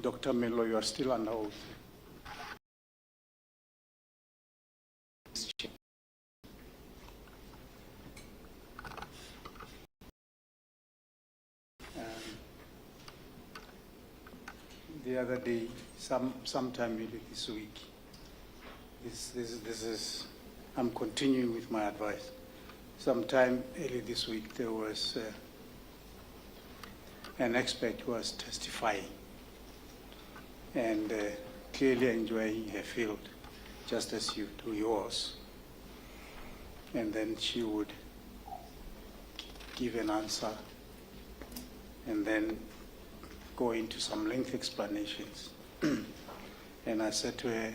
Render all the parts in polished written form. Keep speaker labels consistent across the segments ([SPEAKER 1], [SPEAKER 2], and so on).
[SPEAKER 1] Dr. Melo, you are still under oath. The other day, sometime early this week, I'm continuing with my advice. Sometime early this week, there was an expert who was testifying and clearly enjoying her field, just as you do yours. And then she would give an answer and then go into some lengthy explanations. And I said to her,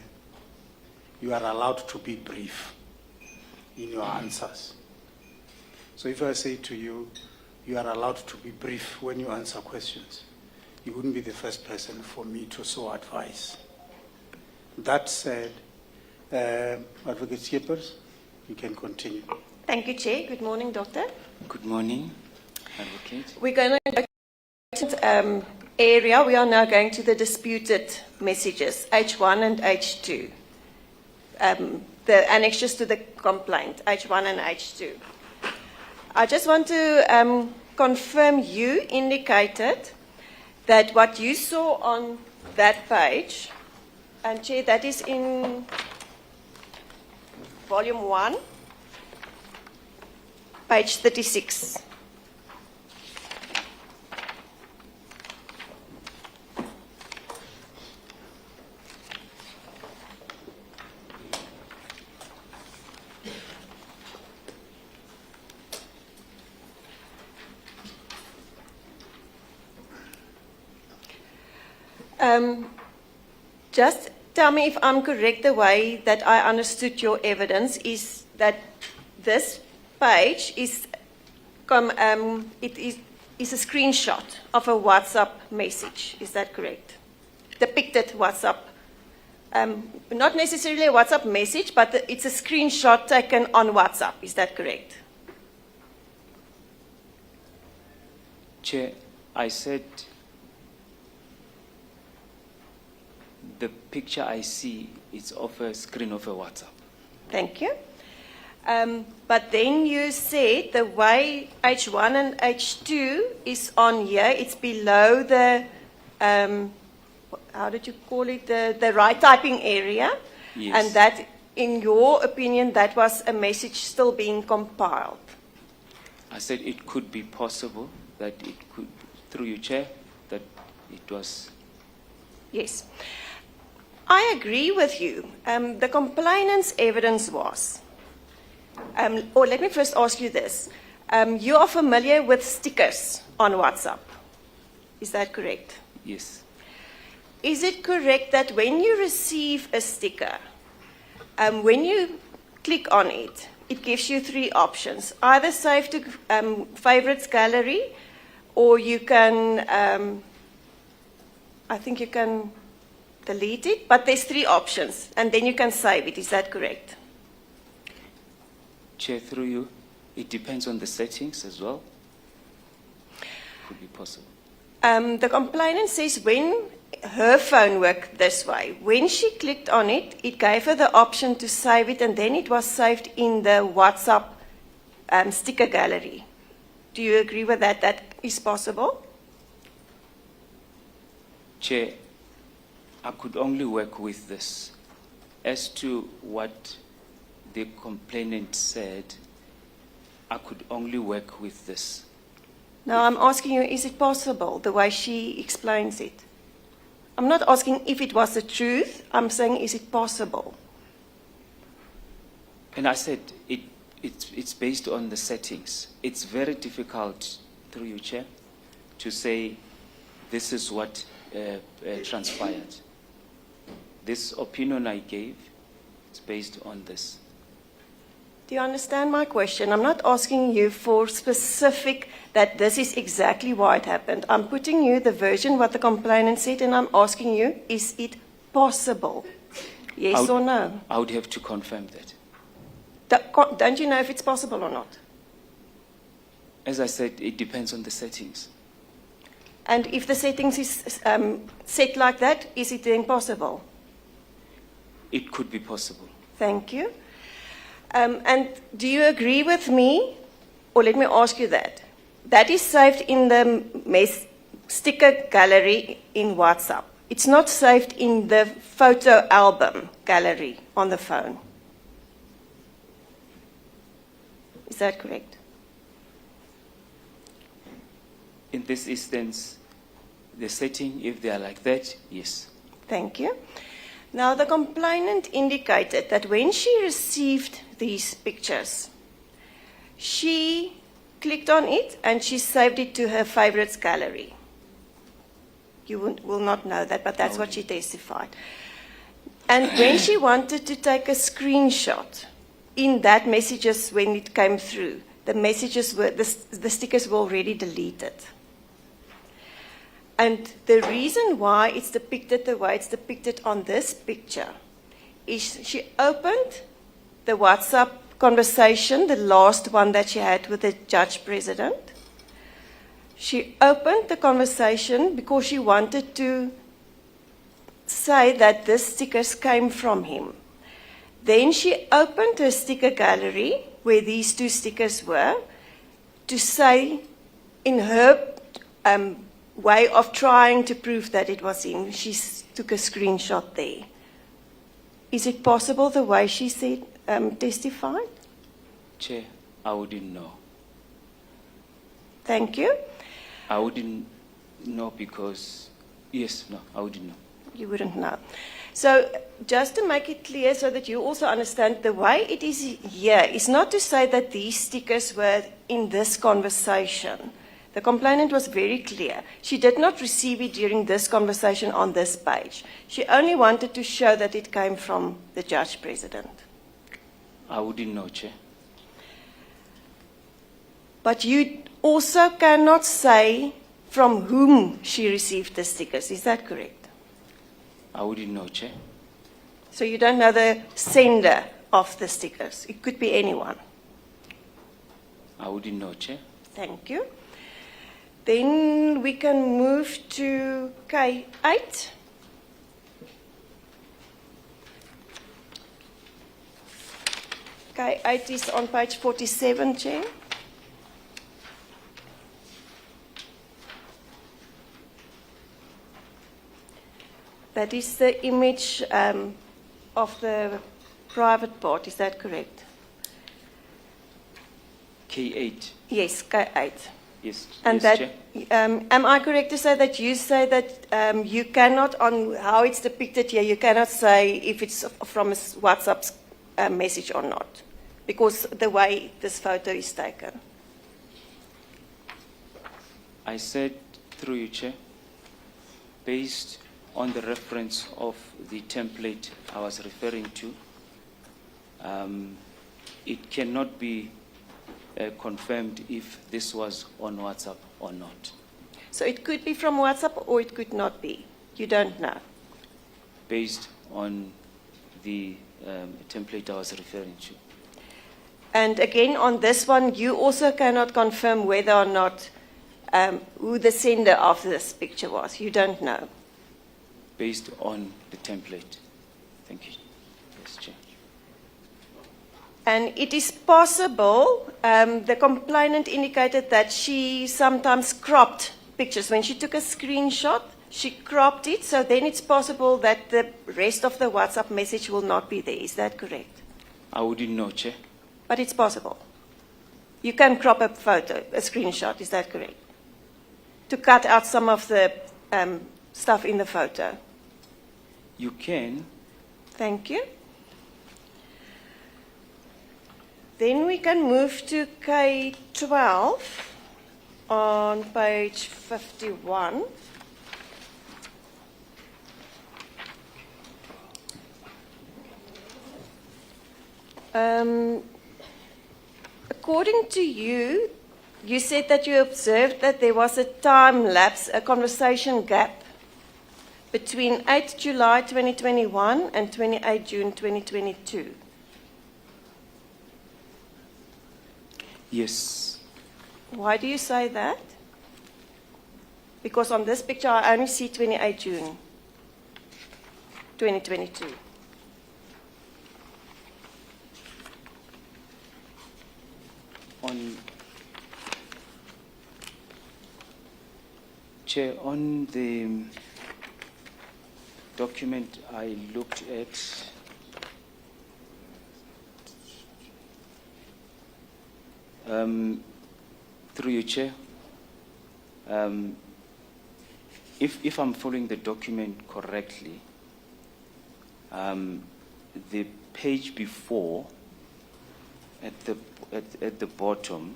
[SPEAKER 1] you are allowed to be brief in your answers. So if I say to you, you are allowed to be brief when you answer questions, you wouldn't be the first person for me to so advise. That said, Advocate Schippers, you can continue.
[SPEAKER 2] Thank you, Chair. Good morning, Doctor.
[SPEAKER 3] Good morning, Advocate.
[SPEAKER 2] We're going to area. We are now going to the disputed messages, H1 and H2. The annexes to the complaint, H1 and H2. I just want to confirm you indicated that what you saw on that page, and Chair, that is in volume 1, page 36. Just tell me if I'm correct. The way that I understood your evidence is that this page is a screenshot of a WhatsApp message. Is that correct? Depicted WhatsApp, not necessarily a WhatsApp message, but it's a screenshot taken on WhatsApp. Is that correct?
[SPEAKER 3] Chair, I said the picture I see is of a screen of a WhatsApp.
[SPEAKER 2] Thank you. But then you said the way H1 and H2 is on here, it's below the, how did you call it, the right typing area.
[SPEAKER 3] Yes.
[SPEAKER 2] And that, in your opinion, that was a message still being compiled.
[SPEAKER 3] I said it could be possible that it could, through you, Chair, that it was.
[SPEAKER 2] Yes. I agree with you. The complainant's evidence was, or let me first ask you this. You are familiar with stickers on WhatsApp. Is that correct?
[SPEAKER 3] Yes.
[SPEAKER 2] Is it correct that when you receive a sticker, when you click on it, it gives you 3 options. Either save to favorites gallery, or you can, I think you can delete it, but there's 3 options, and then you can save it. Is that correct?
[SPEAKER 3] Chair, through you, it depends on the settings as well. Could be possible.
[SPEAKER 2] The complainant says when her phone worked this way, when she clicked on it, it gave her the option to save it, and then it was saved in the WhatsApp sticker gallery. Do you agree with that? That is possible?
[SPEAKER 3] Chair, I could only work with this. As to what the complainant said, I could only work with this.
[SPEAKER 2] Now I'm asking you, is it possible, the way she explains it? I'm not asking if it was the truth, I'm saying is it possible?
[SPEAKER 3] And I said it's based on the settings. It's very difficult, through you, Chair, to say this is what transpired. This opinion I gave is based on this.
[SPEAKER 2] Do you understand my question? I'm not asking you for specific that this is exactly why it happened. I'm putting you the version what the complainant said, and I'm asking you, is it possible? Yes or no?
[SPEAKER 3] I would have to confirm that.
[SPEAKER 2] Don't you know if it's possible or not?
[SPEAKER 3] As I said, it depends on the settings.
[SPEAKER 2] And if the settings is set like that, is it then possible?
[SPEAKER 3] It could be possible.
[SPEAKER 2] Thank you. And do you agree with me, or let me ask you that? That is saved in the sticker gallery in WhatsApp. It's not saved in the photo album gallery on the phone. Is that correct?
[SPEAKER 3] In this instance, the setting, if they are like that, yes.
[SPEAKER 2] Thank you. Now, the complainant indicated that when she received these pictures, she clicked on it and she saved it to her favorites gallery. You will not know that, but that's what she testified. And when she wanted to take a screenshot, in that messages, when it came through, the messages were, the stickers were already deleted. And the reason why it's depicted the way it's depicted on this picture is she opened the WhatsApp conversation, the last one that she had with the Judge President. She opened the conversation because she wanted to say that these stickers came from him. Then she opened her sticker gallery, where these two stickers were, to say, in her way of trying to prove that it was him, she took a screenshot there. Is it possible the way she said, testified?
[SPEAKER 3] Chair, I wouldn't know.
[SPEAKER 2] Thank you.
[SPEAKER 3] I wouldn't know because, yes, no, I wouldn't know.
[SPEAKER 2] You wouldn't know. So just to make it clear so that you also understand, the way it is here is not to say that these stickers were in this conversation. The complainant was very clear. She did not receive it during this conversation on this page. She only wanted to show that it came from the Judge President.
[SPEAKER 3] I wouldn't know, Chair.
[SPEAKER 2] But you also cannot say from whom she received the stickers. Is that correct?
[SPEAKER 3] I wouldn't know, Chair.
[SPEAKER 2] So you don't know the sender of the stickers. It could be anyone.
[SPEAKER 3] I wouldn't know, Chair.
[SPEAKER 2] Thank you. Then we can move to K8. K8 is on page 47, Chair. That is the image of the private part. Is that correct?
[SPEAKER 3] K8.
[SPEAKER 2] Yes, K8.
[SPEAKER 3] Yes,
[SPEAKER 2] And
[SPEAKER 3] yes,
[SPEAKER 2] that,
[SPEAKER 3] Chair.
[SPEAKER 2] am I correct to say that you say that you cannot, on how it's depicted here, you cannot say if it's from a WhatsApp message or not, because the way this photo is taken?
[SPEAKER 3] I said, through you, Chair, based on the reference of the template I was referring to, it cannot be confirmed if this was on WhatsApp or not.
[SPEAKER 2] So it could be from WhatsApp or it could not be. You don't know.
[SPEAKER 3] Based on the template I was referring to.
[SPEAKER 2] And again, on this one, you also cannot confirm whether or not who the sender of this picture was. You don't know.
[SPEAKER 3] Based on the template. Thank you. Yes, Chair.
[SPEAKER 2] And it is possible, the complainant indicated that she sometimes cropped pictures. When she took a screenshot, she cropped it, so then it's possible that the rest of the WhatsApp message will not be there. Is that correct?
[SPEAKER 3] I wouldn't know, Chair.
[SPEAKER 2] But it's possible. You can crop a photo, a screenshot, is that correct? To cut out some of the stuff in the photo.
[SPEAKER 3] You can.
[SPEAKER 2] Thank you. Then we can move to K12 on page 51. According to you, you said that you observed that there was a time lapse, a conversation gap between 8 July 2021 and 28 June 2022.
[SPEAKER 3] Yes.
[SPEAKER 2] Why do you say that? Because on this picture, I only see 28 June 2022.
[SPEAKER 3] Chair, on the document I looked at, through you, Chair, if I'm following the document correctly, the page before, at the bottom,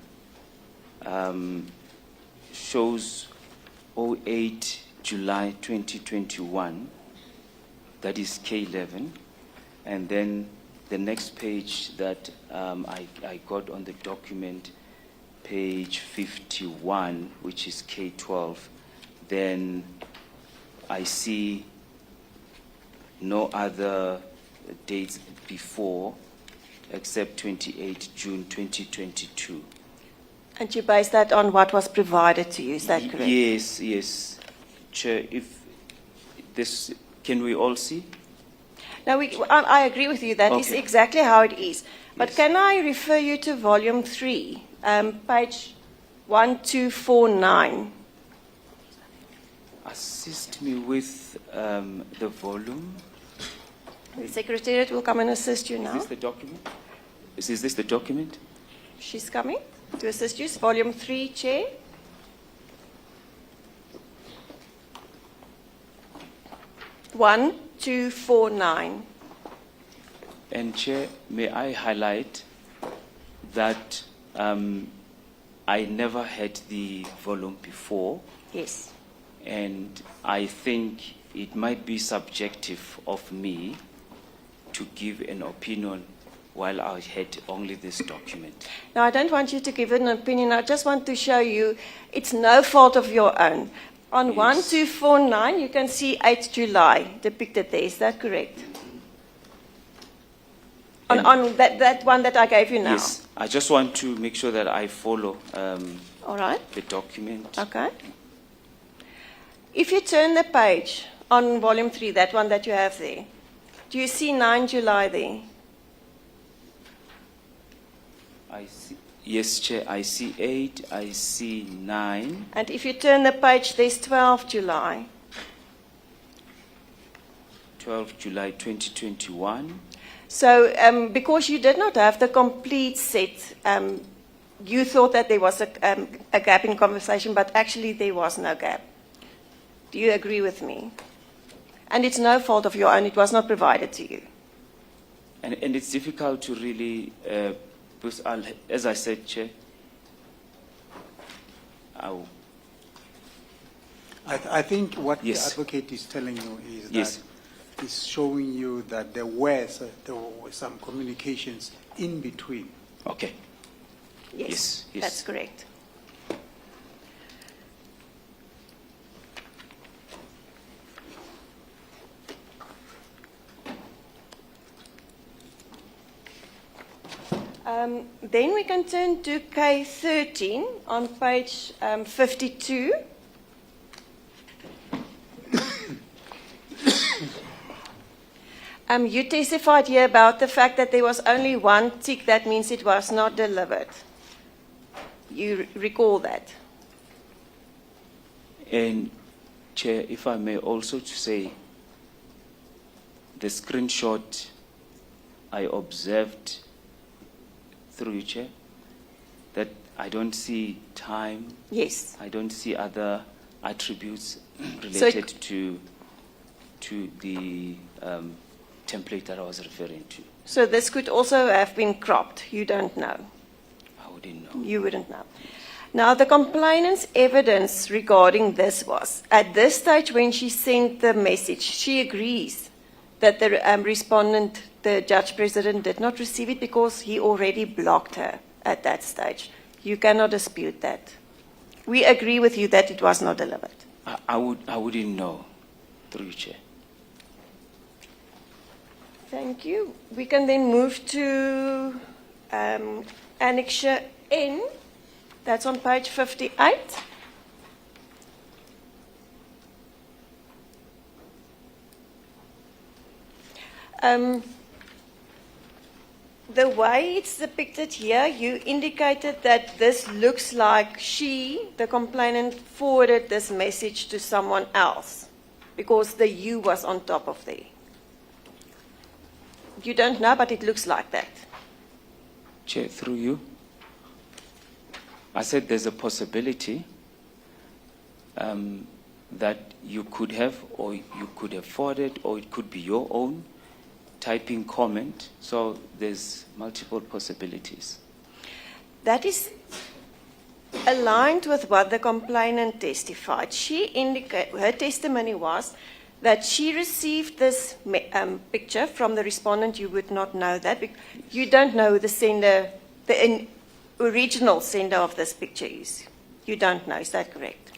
[SPEAKER 3] shows 08 July 2021, that is K11, and then the next page that I got on the document, page 51, which is K12, then I see no other dates before except 28 June 2022.
[SPEAKER 2] And you base that on what was provided to you, is that correct?
[SPEAKER 3] Yes, yes. Chair, if this, can we all see?
[SPEAKER 2] Now, I agree with you, that is
[SPEAKER 3] Okay.
[SPEAKER 2] exactly how it is. But
[SPEAKER 3] Yes.
[SPEAKER 2] can I refer you to volume 3, page 1249?
[SPEAKER 3] Assist me with the volume.
[SPEAKER 2] The Secretariat will come and assist you
[SPEAKER 3] Is
[SPEAKER 2] now.
[SPEAKER 3] this the document? Is this the document?
[SPEAKER 2] She's coming to assist you. It's volume 3, Chair. One, 249.
[SPEAKER 3] And Chair, may I highlight that I never had the volume before,
[SPEAKER 2] Yes.
[SPEAKER 3] and I think it might be subjective of me to give an opinion while I had only this document.
[SPEAKER 2] Now, I don't want you to give an opinion. I just want to show you it's no fault of your own. On
[SPEAKER 3] Yes.
[SPEAKER 2] 1249, you can see 8 July depicted there. Is that correct?
[SPEAKER 3] And-
[SPEAKER 2] On that one that I gave you now.
[SPEAKER 3] Yes, I just want to make sure that I follow
[SPEAKER 2] All right.
[SPEAKER 3] the document.
[SPEAKER 2] Okay. If you turn the page on volume 3, that one that you have there, do you see 9 July there?
[SPEAKER 3] I see. Yes, Chair, I see 8, I see 9.
[SPEAKER 2] And if you turn the page, there's 12 July.
[SPEAKER 3] 12 July 2021.
[SPEAKER 2] So because you did not have the complete set, you thought that there was a gap in conversation, but actually there was no gap. Do you agree with me? And it's no fault of your own. It was not provided to you.
[SPEAKER 3] And it's difficult to really, because as I said, Chair,
[SPEAKER 1] I think what
[SPEAKER 3] Yes.
[SPEAKER 1] the advocate is telling you is
[SPEAKER 3] Yes.
[SPEAKER 1] that he's showing you that there were some communications in between.
[SPEAKER 3] okay. Yes, yes.
[SPEAKER 2] That's correct. Then we can turn to K13 on page 52. You testified here about the fact that there was only one tick. That means it was not delivered. You recall that?
[SPEAKER 3] And Chair, if I may also to say, the screenshot I observed through you, Chair, that I don't see time,
[SPEAKER 2] Yes.
[SPEAKER 3] I don't see other attributes related to the template that I was referring to.
[SPEAKER 2] So this could also have been cropped. You don't know.
[SPEAKER 3] I wouldn't know.
[SPEAKER 2] You wouldn't know. Now, the complainant's evidence regarding this was, at this stage when she sent the message, she agrees that the respondent, the Judge President, did not receive it because he already blocked her at that stage. You cannot dispute that. We agree with you that it was not delivered.
[SPEAKER 3] I wouldn't know, through you, Chair.
[SPEAKER 2] Thank you. We can then move to Annexure N. That's on page 58. The way it's depicted here, you indicated that this looks like she, the complainant, forwarded this message to someone else because the you was on top of there. You don't know, but it looks like that.
[SPEAKER 3] Chair, through you, I said there's a possibility that you could have, or you could have forwarded, or it could be your own typing comment. So there's multiple possibilities.
[SPEAKER 2] That is aligned with what the complainant testified. Her testimony was that she received this picture from the respondent. You would not know that. You don't know who the sender, the original sender of this picture is. You don't know, is that correct?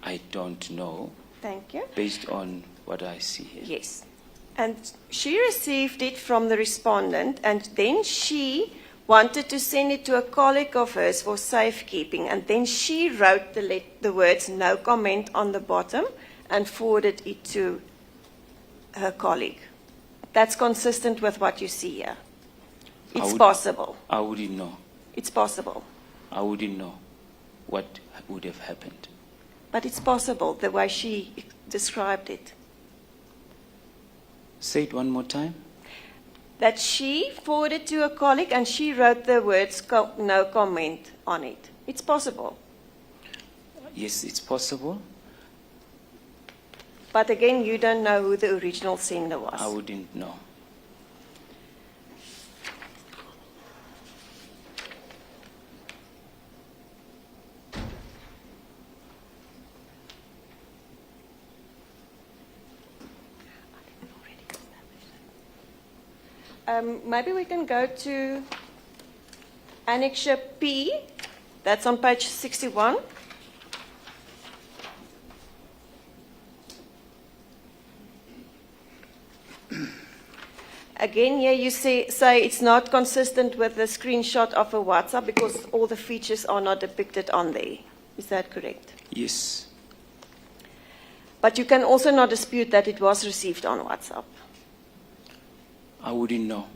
[SPEAKER 3] I don't know.
[SPEAKER 2] Thank you.
[SPEAKER 3] Based on what I see here.
[SPEAKER 2] Yes. And she received it from the respondent, and then she wanted to send it to a colleague of hers for safekeeping, and then she wrote the words "no comment" on the bottom and forwarded it to her colleague. That's consistent with what you see here. It's possible.
[SPEAKER 3] I wouldn't know.
[SPEAKER 2] It's possible.
[SPEAKER 3] I wouldn't know what would have happened.
[SPEAKER 2] But it's possible, the way she described it.
[SPEAKER 3] Say it one more time.
[SPEAKER 2] That she forwarded to a colleague and she wrote the words "no comment" on it. It's possible.
[SPEAKER 3] Yes, it's possible.
[SPEAKER 2] But again, you don't know who the original sender was.
[SPEAKER 3] I wouldn't know.
[SPEAKER 2] Maybe we can go to Annexure P. That's on page 61. Again, here you say it's not consistent with the screenshot of a WhatsApp because all the features are not depicted on there. Is that correct?
[SPEAKER 3] Yes.
[SPEAKER 2] But you can also not dispute that it was received on WhatsApp.
[SPEAKER 3] I wouldn't know.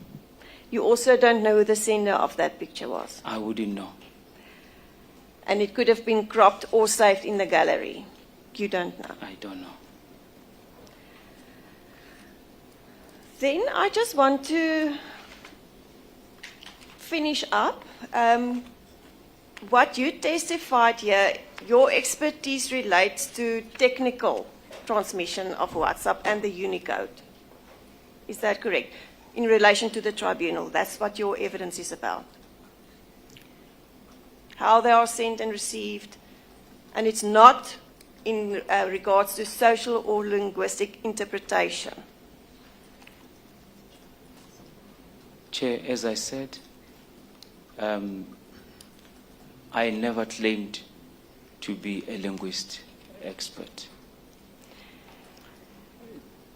[SPEAKER 2] You also don't know who the sender of that picture was.
[SPEAKER 3] I wouldn't know.
[SPEAKER 2] And it could have been cropped or saved in the gallery. You don't know.
[SPEAKER 3] I don't know.
[SPEAKER 2] Then I just want to finish up. What you testified here, your expertise relates to technical transmission of WhatsApp and the Unicode. Is that correct? In relation to the tribunal, that's what your evidence is about. How they are sent and received, and it's not in regards to social or linguistic interpretation.
[SPEAKER 3] Chair, as I said, I never claimed to be a linguist expert.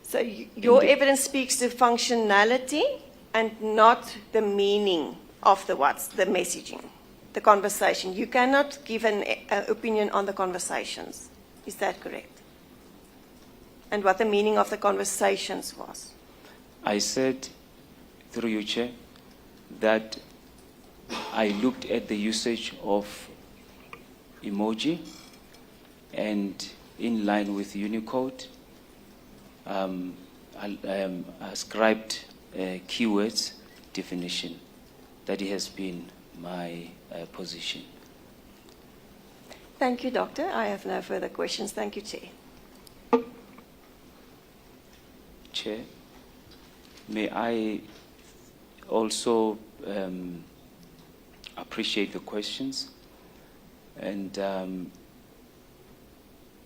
[SPEAKER 2] So your evidence speaks to functionality and not the meaning of the messaging, the conversation. You cannot give an opinion on the conversations. Is that correct? And what the meaning of the conversations was?
[SPEAKER 3] I said, through you, Chair, that I looked at the usage of emoji and in line with Unicode, ascribed keywords definition. That has been my position.
[SPEAKER 2] Thank you, Doctor. I have no further questions. Thank you, Chair.
[SPEAKER 3] Chair, may I also appreciate the questions, and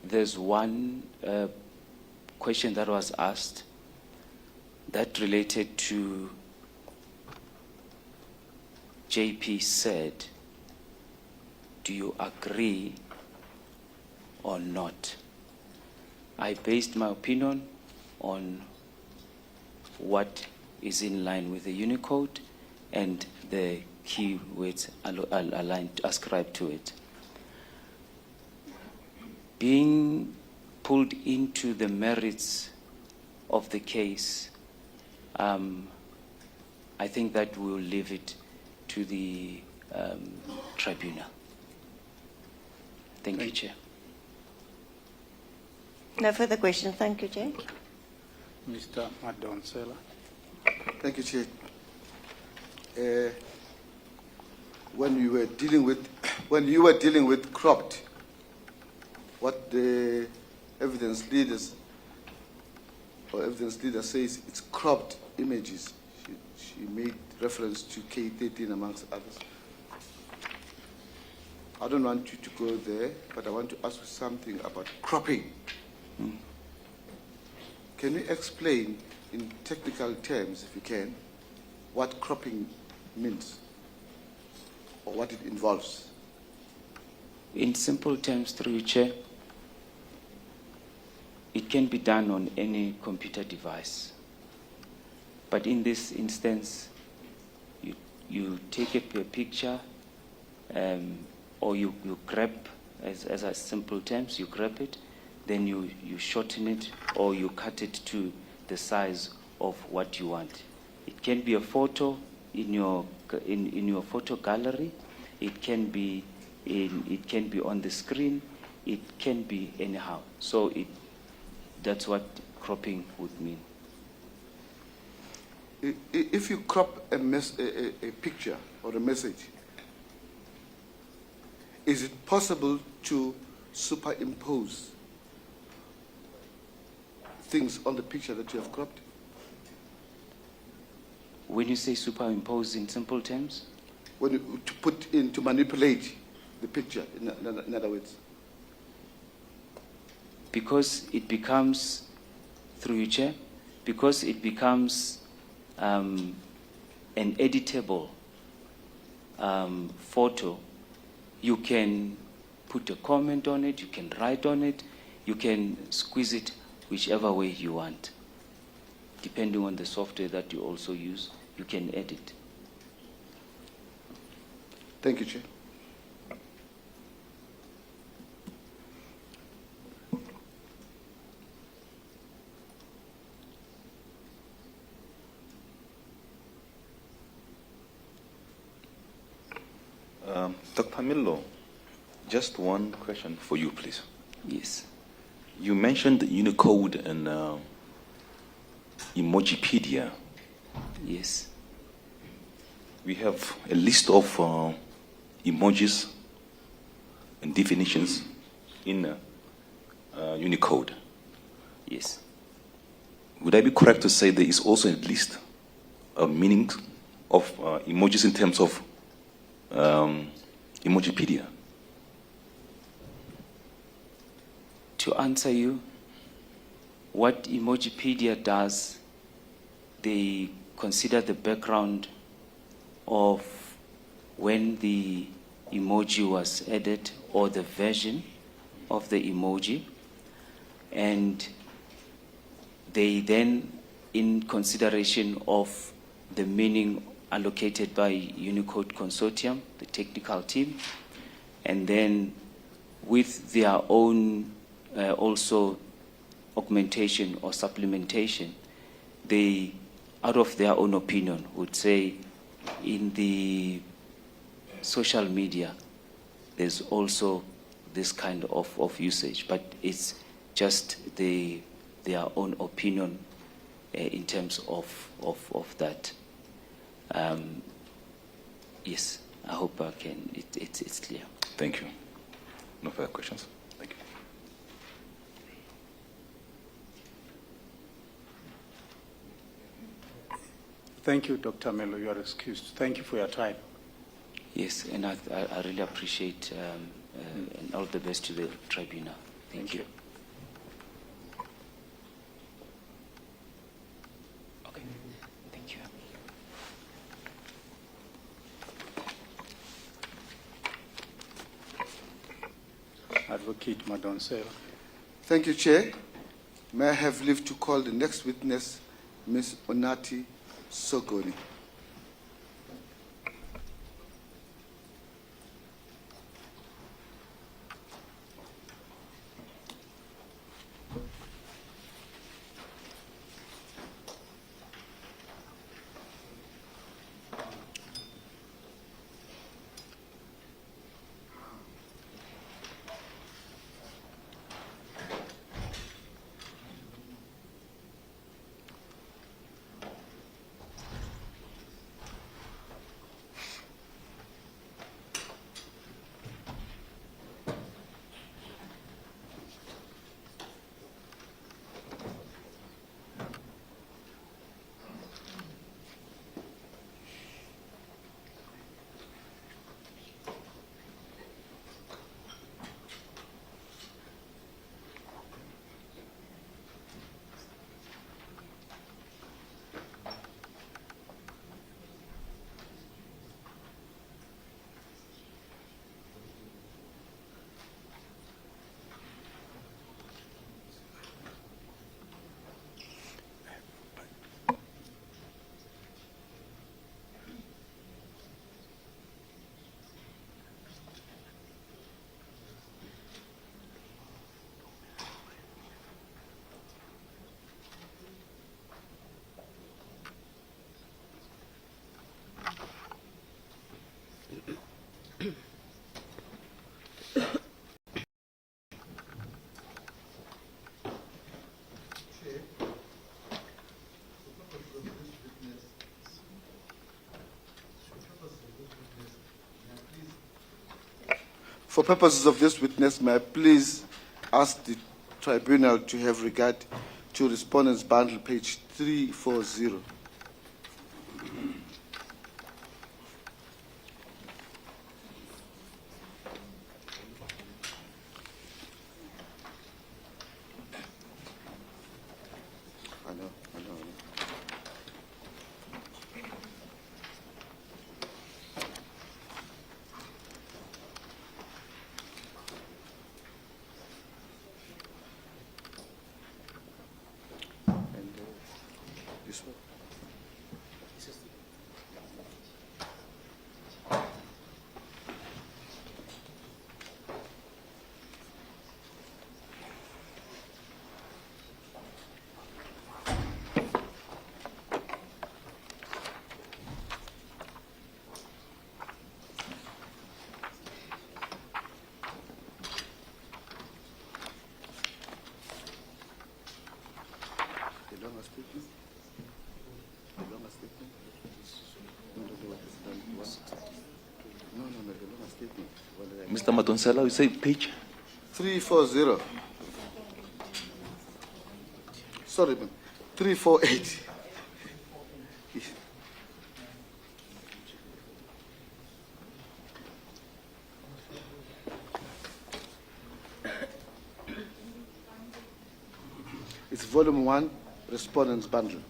[SPEAKER 3] there's one question that was asked that related to JP said, do you agree or not? I based my opinion on what is in line with the Unicode and the keywords aligned, ascribed to it. Being pulled into the merits of the case I think that we'll leave it to the tribunal. Thank you, Chair.
[SPEAKER 2] No further questions. Thank you, Chair.
[SPEAKER 1] Mr. Madonsela.
[SPEAKER 4] Thank you, Chair. When you were dealing with cropped, what the evidence leader says it's cropped images. She made reference to K13 amongst others. I don't want you to go there, but I want to ask you something about cropping. Can you explain in technical terms, if you can, what cropping means or what it involves?
[SPEAKER 3] In simple terms, through you, Chair, it can be done on any computer device. But in this instance, you take a picture, or you grab, as a simple terms, you grab it, then you shorten it or you cut it to the size of what you want. It can be a photo in your photo gallery. It can be on the screen. It can be anyhow. So that's what cropping would mean.
[SPEAKER 4] If you crop a picture or a message, is it possible to superimpose things on the picture that you have cropped?
[SPEAKER 3] When you say superimpose in simple terms?
[SPEAKER 4] To manipulate the picture, in other words.
[SPEAKER 3] Because it becomes, through you, Chair, because it becomes an editable photo, you can put a comment on it, you can write on it, you can squeeze it whichever way you want. Depending on the software that you also use, you can edit.
[SPEAKER 4] Thank you, Chair.
[SPEAKER 5] Dr. Millo, just one question for you, please.
[SPEAKER 3] Yes.
[SPEAKER 5] You mentioned Unicode and Emojipedia.
[SPEAKER 3] Yes.
[SPEAKER 5] We have a list of emojis and definitions in Unicode.
[SPEAKER 3] Yes.
[SPEAKER 5] Would I be correct to say there is also a list of meanings of emojis in terms of Emojipedia?
[SPEAKER 3] To answer you, what Emojipedia does, they consider the background of when the emoji was added or the version of the emoji, and they then, in consideration of the meaning allocated by Unicode Consortium, the technical team, and then with their own also augmentation or supplementation, they, out of their own opinion, would say in the social media there's also this kind of usage, but it's just their own opinion in terms of that. Yes, I hope I can. It's clear.
[SPEAKER 5] Thank you. No further questions. Thank you.
[SPEAKER 1] Thank you, Dr. Melo. You are excused. Thank you for your time.
[SPEAKER 3] Yes, and I really appreciate and all the best to the tribunal. Thank you. Okay, thank you.
[SPEAKER 1] Advocate Madonsela.
[SPEAKER 4] Thank you, Chair. May I have leave to call the next witness, Ms. Onati Sogoni. For purposes of this witness, may I please ask the tribunal to have regard to respondent's bundle, page 340. I know. And this one. The longer statement? The longer statement? No, the longer statement.
[SPEAKER 5] Mr. Matonsela, you say page?
[SPEAKER 4] 340. Sorry, man. 348. It's volume 1, respondent's bundle.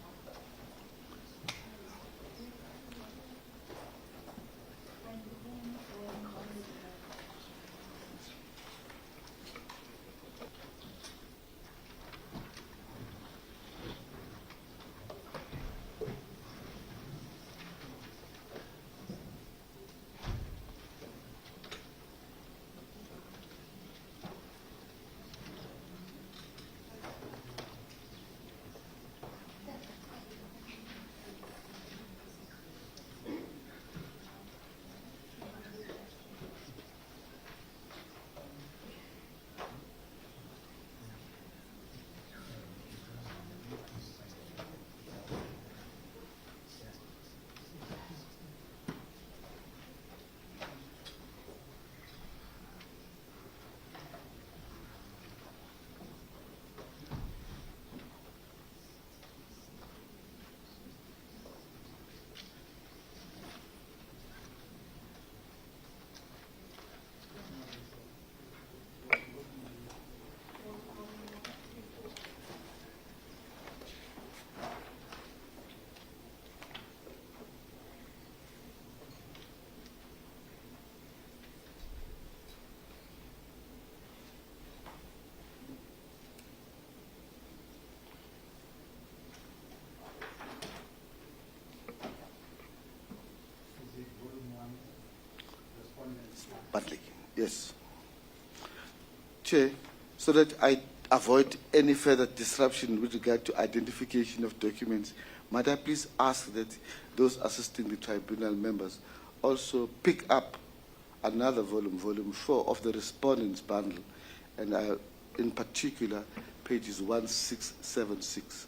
[SPEAKER 4] Bundling, yes. Chair, so that I avoid any further disruption with regard to identification of documents, might I please ask that those assisting the tribunal members also pick up another volume, volume 4 of the respondent's bundle, and in particular, pages 1676.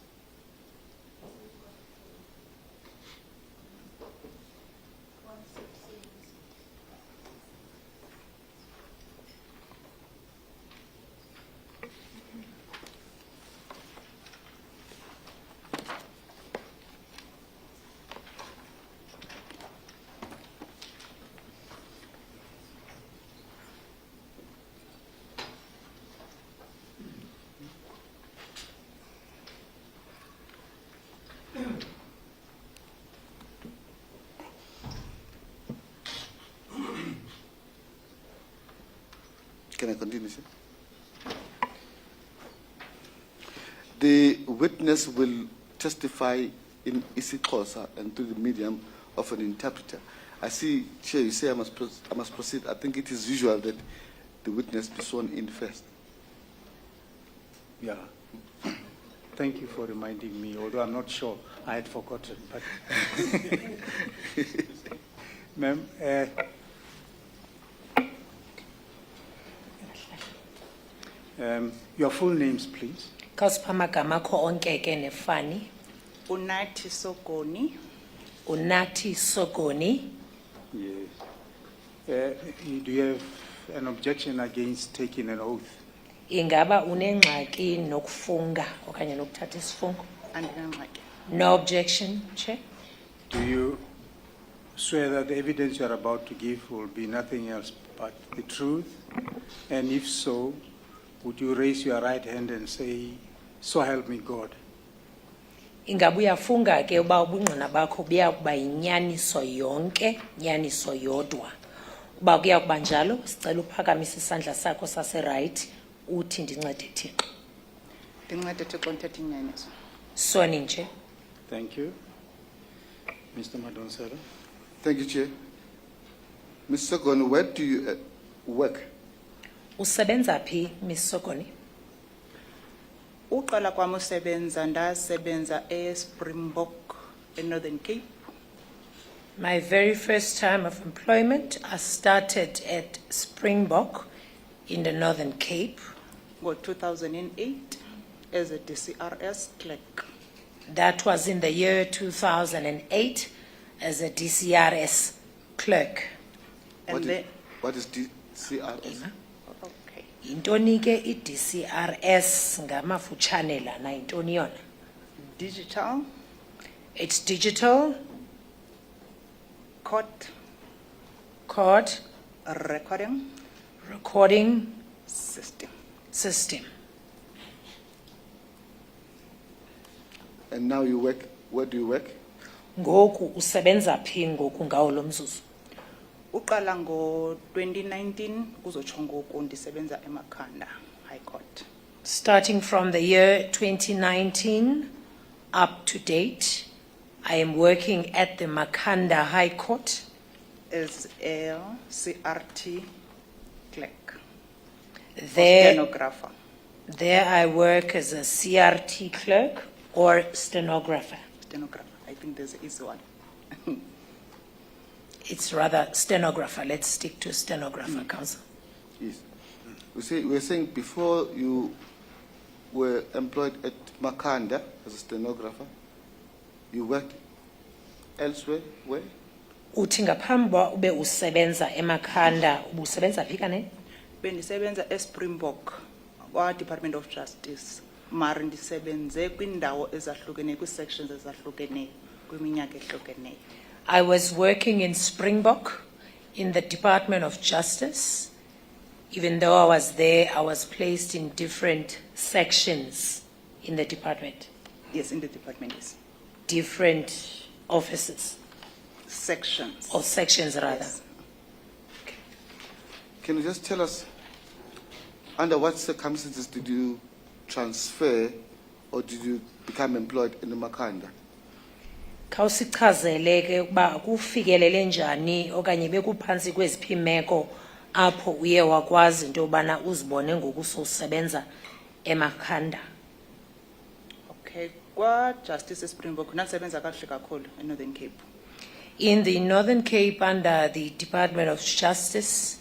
[SPEAKER 4] Can I continue, sir? The witness will testify in isiXhosa and through the medium of an interpreter. I see, Chair, you say I must proceed. I think it is usual that the witness be sworn in first.
[SPEAKER 1] Yeah. Thank you for reminding me, although I'm not sure. I had forgotten. But Ma'am, your full names, please.
[SPEAKER 6] Kasipha amagama akho onke ke nefani.
[SPEAKER 7] Unathi Sokoni.
[SPEAKER 6] Unathi Sokoni.
[SPEAKER 1] Yes. Do you have an objection against taking an oath?
[SPEAKER 6] Ingaba unengxaki nokufunga okanye nokuthatha isifungo?
[SPEAKER 7] Andinangxaki.
[SPEAKER 6] No objection, Chair.
[SPEAKER 1] Do you swear that the evidence you are about to give will be nothing else but the truth? And if so, would you raise your right hand and say, "So help me God"?
[SPEAKER 6] Ingaba uyafunga ke uba ubungqina bakho buya kuba yinyaniso yonke, nyaniso yodwa. Uba kuya kuba njalo, sicela uphakamise isandla sakho sase-right, uthi ndincede Thixo.
[SPEAKER 7] Ndincede Thixo ndithethe inyaniso.
[SPEAKER 6] Swearing, Chair.
[SPEAKER 1] Thank you. Mr. Madonsela.
[SPEAKER 4] Thank you, Chair. Mr. Sogoni, where do you work?
[SPEAKER 6] Usebenza phi, Ms. Sogoni?
[SPEAKER 7] Uqala kwami usebenza ndasebenza eSpringbok eNorthern Cape.
[SPEAKER 6] My very first time of employment, I started at Springbok in the Northern Cape.
[SPEAKER 7] Ngo-2008 as a DCRS clerk.
[SPEAKER 6] That was in the year 2008 as a DCRS clerk.
[SPEAKER 7] And then,
[SPEAKER 4] What is DCRS?
[SPEAKER 7] okay.
[SPEAKER 6] Intoni ke i-DCRS ngamafutshane lana intoni yona?
[SPEAKER 7] Digital
[SPEAKER 6] It's digital
[SPEAKER 7] court
[SPEAKER 6] court
[SPEAKER 7] recording
[SPEAKER 6] system.
[SPEAKER 7] system.
[SPEAKER 4] And now you work, where do you work?
[SPEAKER 6] Ngoku usebenza phi ngoku ngawo lo mzuzu?
[SPEAKER 7] Uqala ngo-2019 kuzotsho ngoku ndisebenza eMakhanda High Court.
[SPEAKER 6] Starting from the year 2019 up to date, I am working at the Makhanda High Court
[SPEAKER 7] As a CRT clerk.
[SPEAKER 6] there.
[SPEAKER 7] Stenographer.
[SPEAKER 6] There I work as a CRT clerk or stenographer.
[SPEAKER 7] Stenographer. I think there's an easy one.
[SPEAKER 6] It's rather stenographer. Let's stick to stenographer, Council.
[SPEAKER 4] Yes. We're saying before you were employed at Makhanda as a stenographer, you worked elsewhere, where?
[SPEAKER 6] Uthi ngaphambi uba ube usebenza eMakhanda, ubusebenza phi kanene?
[SPEAKER 7] Bendisebenza eSpringbok kwa Department of Justice. Mara ndisebenze kwindawo ezahlukeneyo, kwi-sections ezahlukeneyo, kwiminyaka ehlukeneyo.
[SPEAKER 6] I was working in Springbok in the Department of Justice. Even though I was there, I was placed in different sections in the department,
[SPEAKER 7] Yes, in the department, yes.
[SPEAKER 6] different offices,
[SPEAKER 7] Sections.
[SPEAKER 6] or sections rather.
[SPEAKER 7] Yes.
[SPEAKER 4] Can you just tell us, under what circumstances did you transfer or did you become employed in the Makhanda?
[SPEAKER 6] Khawusichazele ke ukuba kufikelele njani okanye bekuphansi kweziphi imeko apho uye wakwazi into yobana uzibone ngoku sowusebenza eMakhanda.
[SPEAKER 7] Okay, kwa Justice eSpringbok nasebenza kakuhle kakhulu eNorthern Cape.
[SPEAKER 6] In the Northern Cape under the Department of Justice,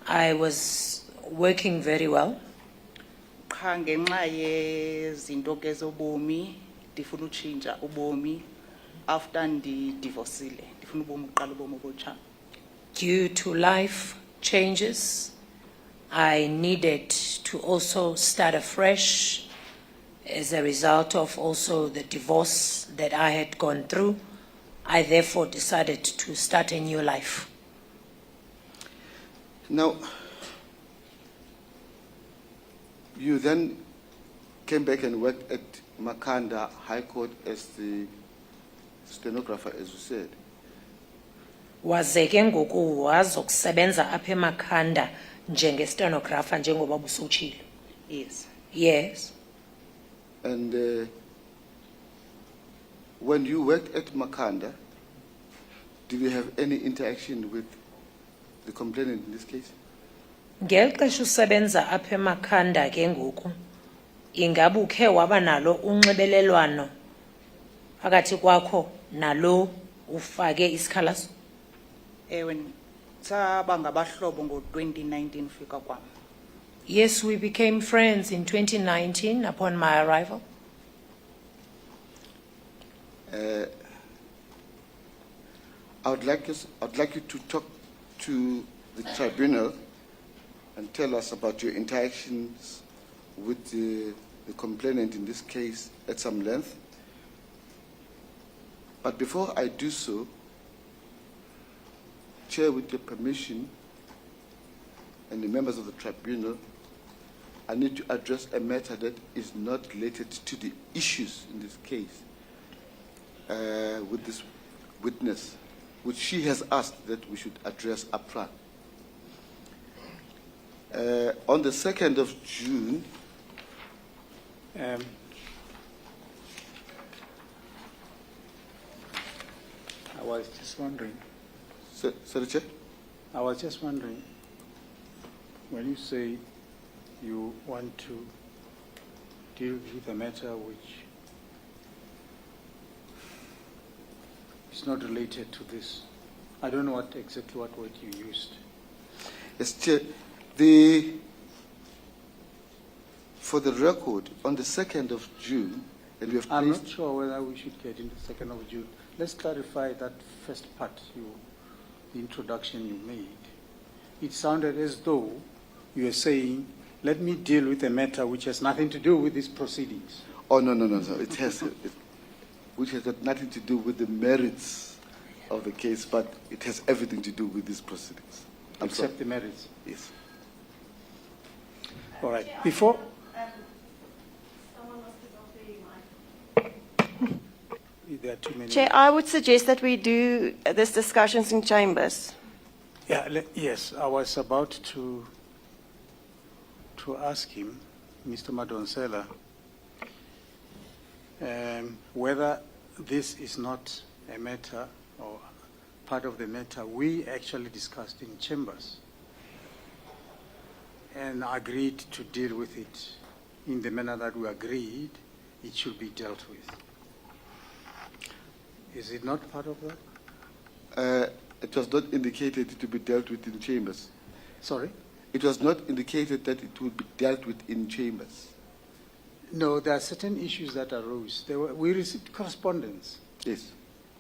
[SPEAKER 6] I was working very well.
[SPEAKER 7] Qha ngenxa yezinto ke zobomi ndifuna utshintsha ubomi after ndidivorcile ndifuna ubomi uqala ubomi obutsha.
[SPEAKER 6] Due to life changes, I needed to also start afresh as a result of also the divorce that I had gone through. I therefore decided to start a new life.
[SPEAKER 4] Now, you then came back and worked at Makhanda High Court as the stenographer, as you said.
[SPEAKER 6] Waze ke ngoku wazokusebenza apha eMakhanda njenge-stenographer njengoba busutshilo.
[SPEAKER 7] Yes.
[SPEAKER 6] Yes.
[SPEAKER 4] And when you worked at Makhanda, did you have any interaction with the complainant in this case?
[SPEAKER 6] Ngeli xesha usebenza apha eMakhanda ke ngoku, ingabe ukhe waba nalo unxibelelwano phakathi kwakho nalo ufake isikhalazo?
[SPEAKER 7] When saba ngabahlobo ngo-2019 fika kwam.
[SPEAKER 6] Yes, we became friends in 2019 upon my arrival.
[SPEAKER 4] I'd like you to talk to the tribunal and tell us about your interactions with the complainant in this case at some length. But before I do so, Chair, with your permission, and the members of the tribunal, I need to address a matter that is not related to the issues in this case with this witness, which she has asked that we should address upfront. On the 2nd of June,
[SPEAKER 1] I was just wondering.
[SPEAKER 4] Sorry, Chair?
[SPEAKER 1] I was just wondering, when you say you want to deal with a matter which is not related to this, I don't know exactly what word you used.
[SPEAKER 4] Yes, Chair. For the record, on the 2nd of June, and we have
[SPEAKER 1] I'm
[SPEAKER 4] placed...
[SPEAKER 1] not sure whether we should get into the 2nd of June. Let's clarify that first part, the introduction you made. It sounded as though you were saying, let me deal with a matter which has nothing to do with these proceedings.
[SPEAKER 4] Oh, no. It has, which has got nothing to do with the merits of the case, but it has everything to do with these proceedings.
[SPEAKER 1] Except the merits.
[SPEAKER 4] Yes.
[SPEAKER 1] All right. Before... There are too many.
[SPEAKER 2] Chair, I would suggest that we do this discussions in chambers.
[SPEAKER 1] Yeah, yes, I was about to ask him, Mr. Madonsela, whether this is not a matter or part of the matter we actually discussed in chambers and agreed to deal with it in the manner that we agreed it should be dealt with. Is it not part of that?
[SPEAKER 4] It was not indicated to be dealt with in chambers.
[SPEAKER 1] Sorry?
[SPEAKER 4] It was not indicated that it would be dealt with in chambers.
[SPEAKER 1] No, there are certain issues that arose. We received correspondence
[SPEAKER 4] Yes.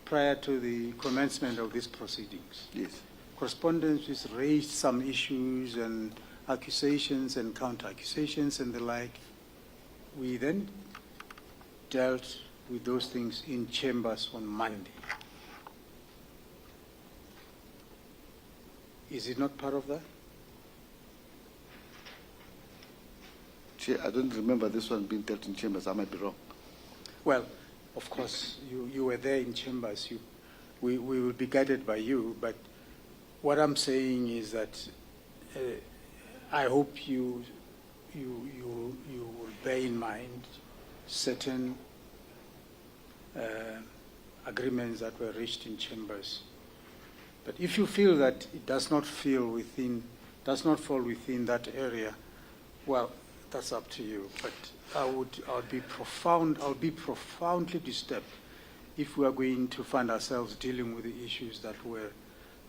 [SPEAKER 1] prior to the commencement of these proceedings.
[SPEAKER 4] Yes.
[SPEAKER 1] Correspondence which raised some issues and accusations and counter-accusations and the like. We then dealt with those things in chambers on Monday. Is it not part of that?
[SPEAKER 4] Chair, I don't remember this one being dealt in chambers. I might be wrong.
[SPEAKER 1] Well, of course, you were there in chambers. We will be guided by you, but what I'm saying is that I hope you will bear in mind certain agreements that were reached in chambers. But if you feel that it does not fall within that area, well, that's up to you. But I'll be profoundly disturbed if we are going to find ourselves dealing with the issues that were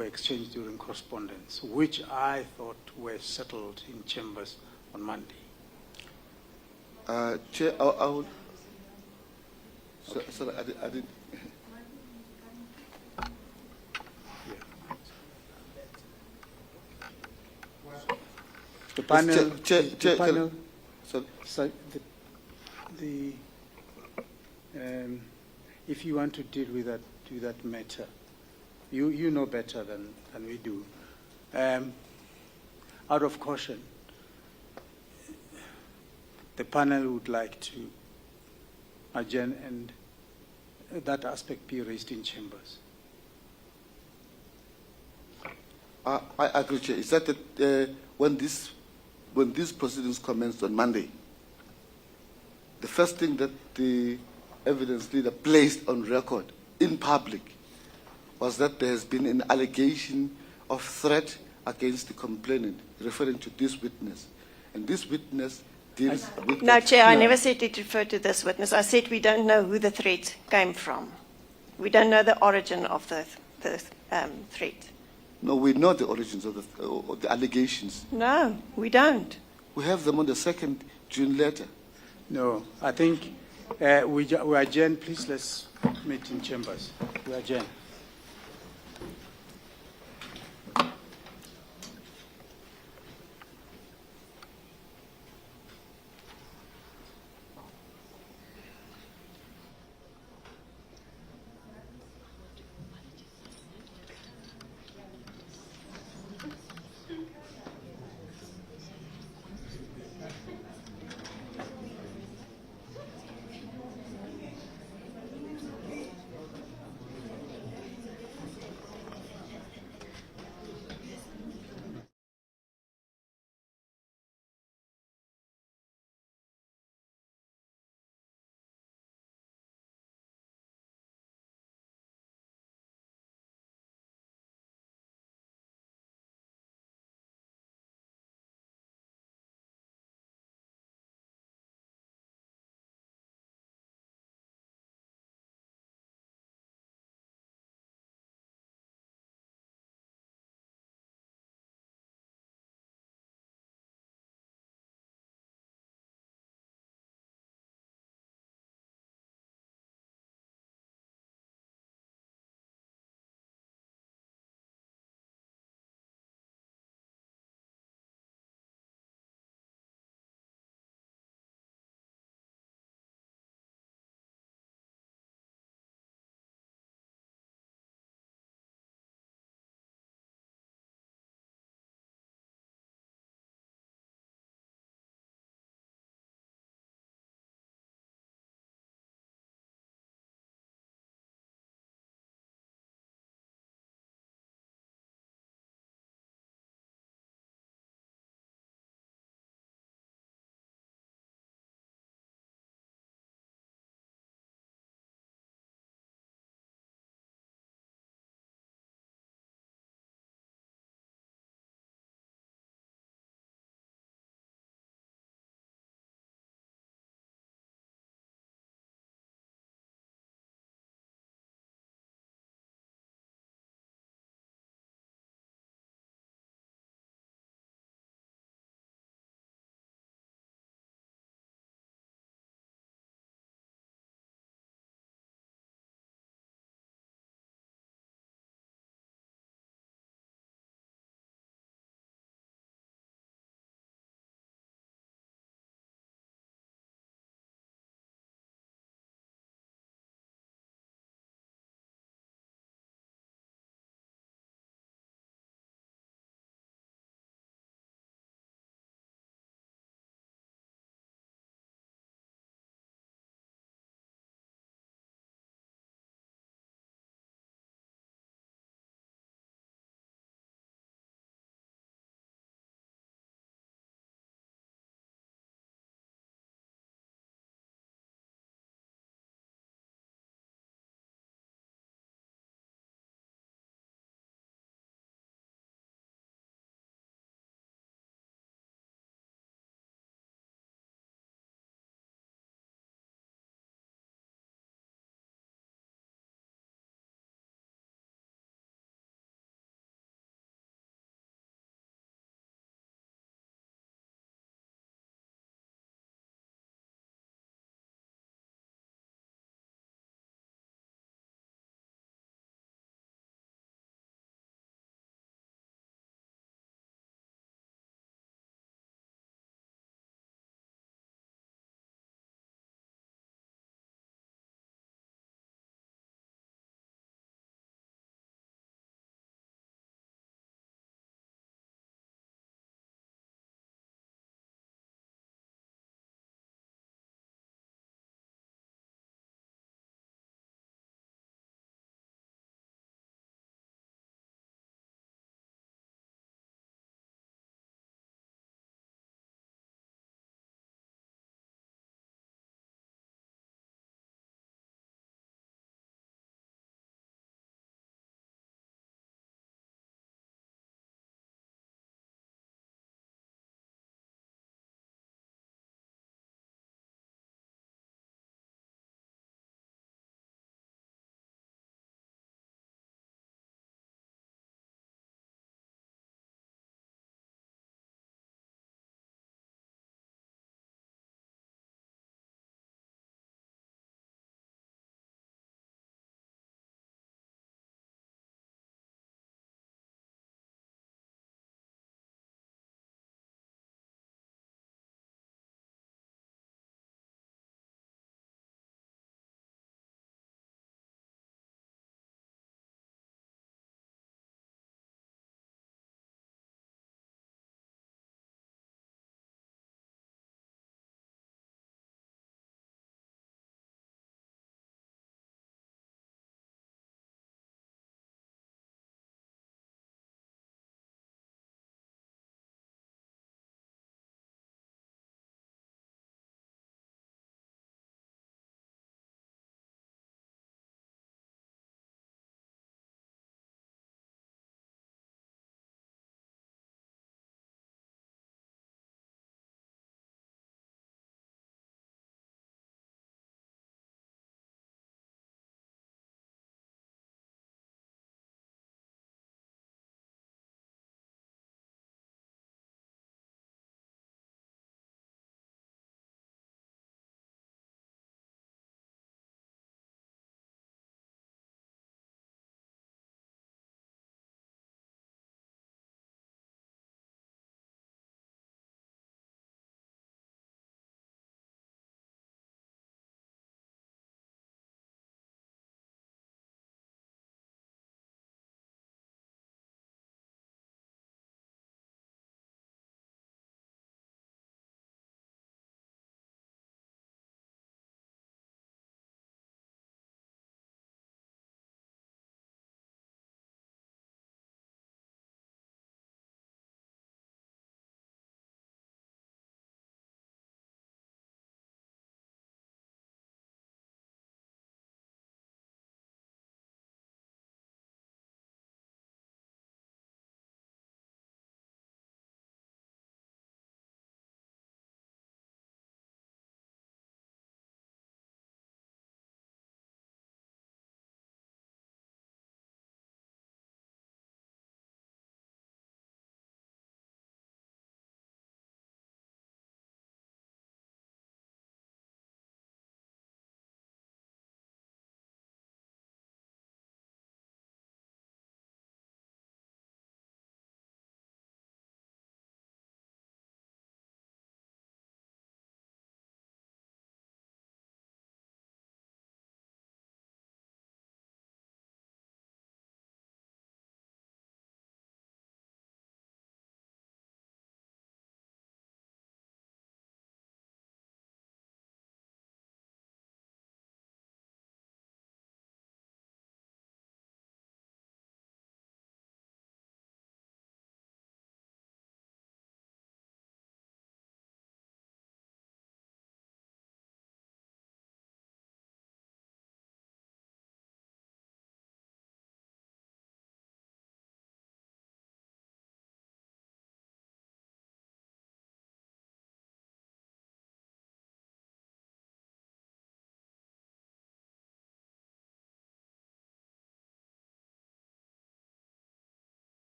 [SPEAKER 1] exchanged during correspondence, which I thought were settled in chambers on Monday.
[SPEAKER 4] Chair, I would... Sorry, I did.
[SPEAKER 1] The panel,
[SPEAKER 4] Chair,
[SPEAKER 1] if you want to deal with that matter, you know better than we do. Out of caution, the panel would like to adjourn and that aspect be raised in chambers.
[SPEAKER 4] I agree, Chair. Is that when these proceedings commenced on Monday, the first thing that the evidence leader placed on record in public was that there has been an allegation of threat against the complainant, referring to this witness. And this witness deals with...
[SPEAKER 2] No, Chair, I never said it referred to this witness. I said we don't know who the threat came from. We don't know the origin of the threat.
[SPEAKER 4] No, we know the origins of the allegations.
[SPEAKER 2] No, we don't.
[SPEAKER 4] We have them on the 2nd June letter.
[SPEAKER 1] No, I think we adjourn. Please, let's meet in chambers. We adjourn.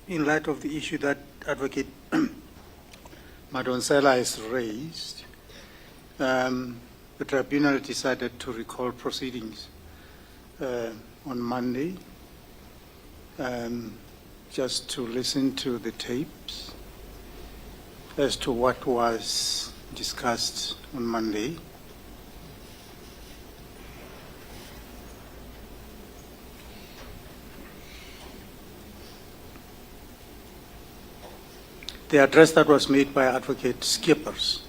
[SPEAKER 1] in light of the issue that Advocate Madonsela has raised, the tribunal decided to recall proceedings on Monday, just to listen to the tapes as to what was discussed on Monday. The address that was made by Advocate Skippers.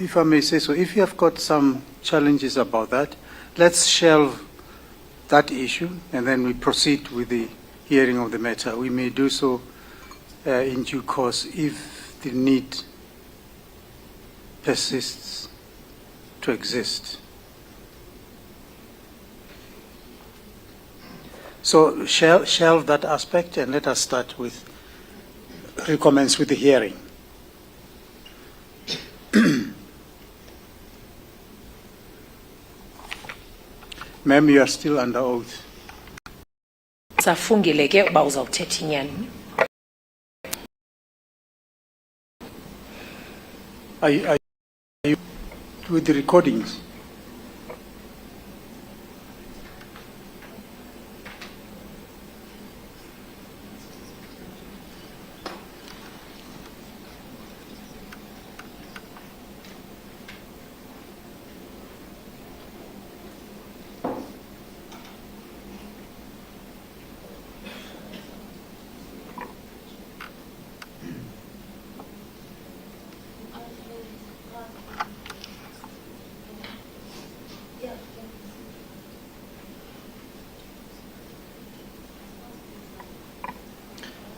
[SPEAKER 1] If I may say so, if you have got some challenges about that, let's shelve that issue and then we proceed with the hearing of the matter. We may do so in due course if the need persists to exist. So shelve that aspect and let us start with, recommence with the hearing. Ma'am, you are still under oath.
[SPEAKER 6] Safungile ke uba uzawuthetha inyani.
[SPEAKER 1] Are you with the recordings?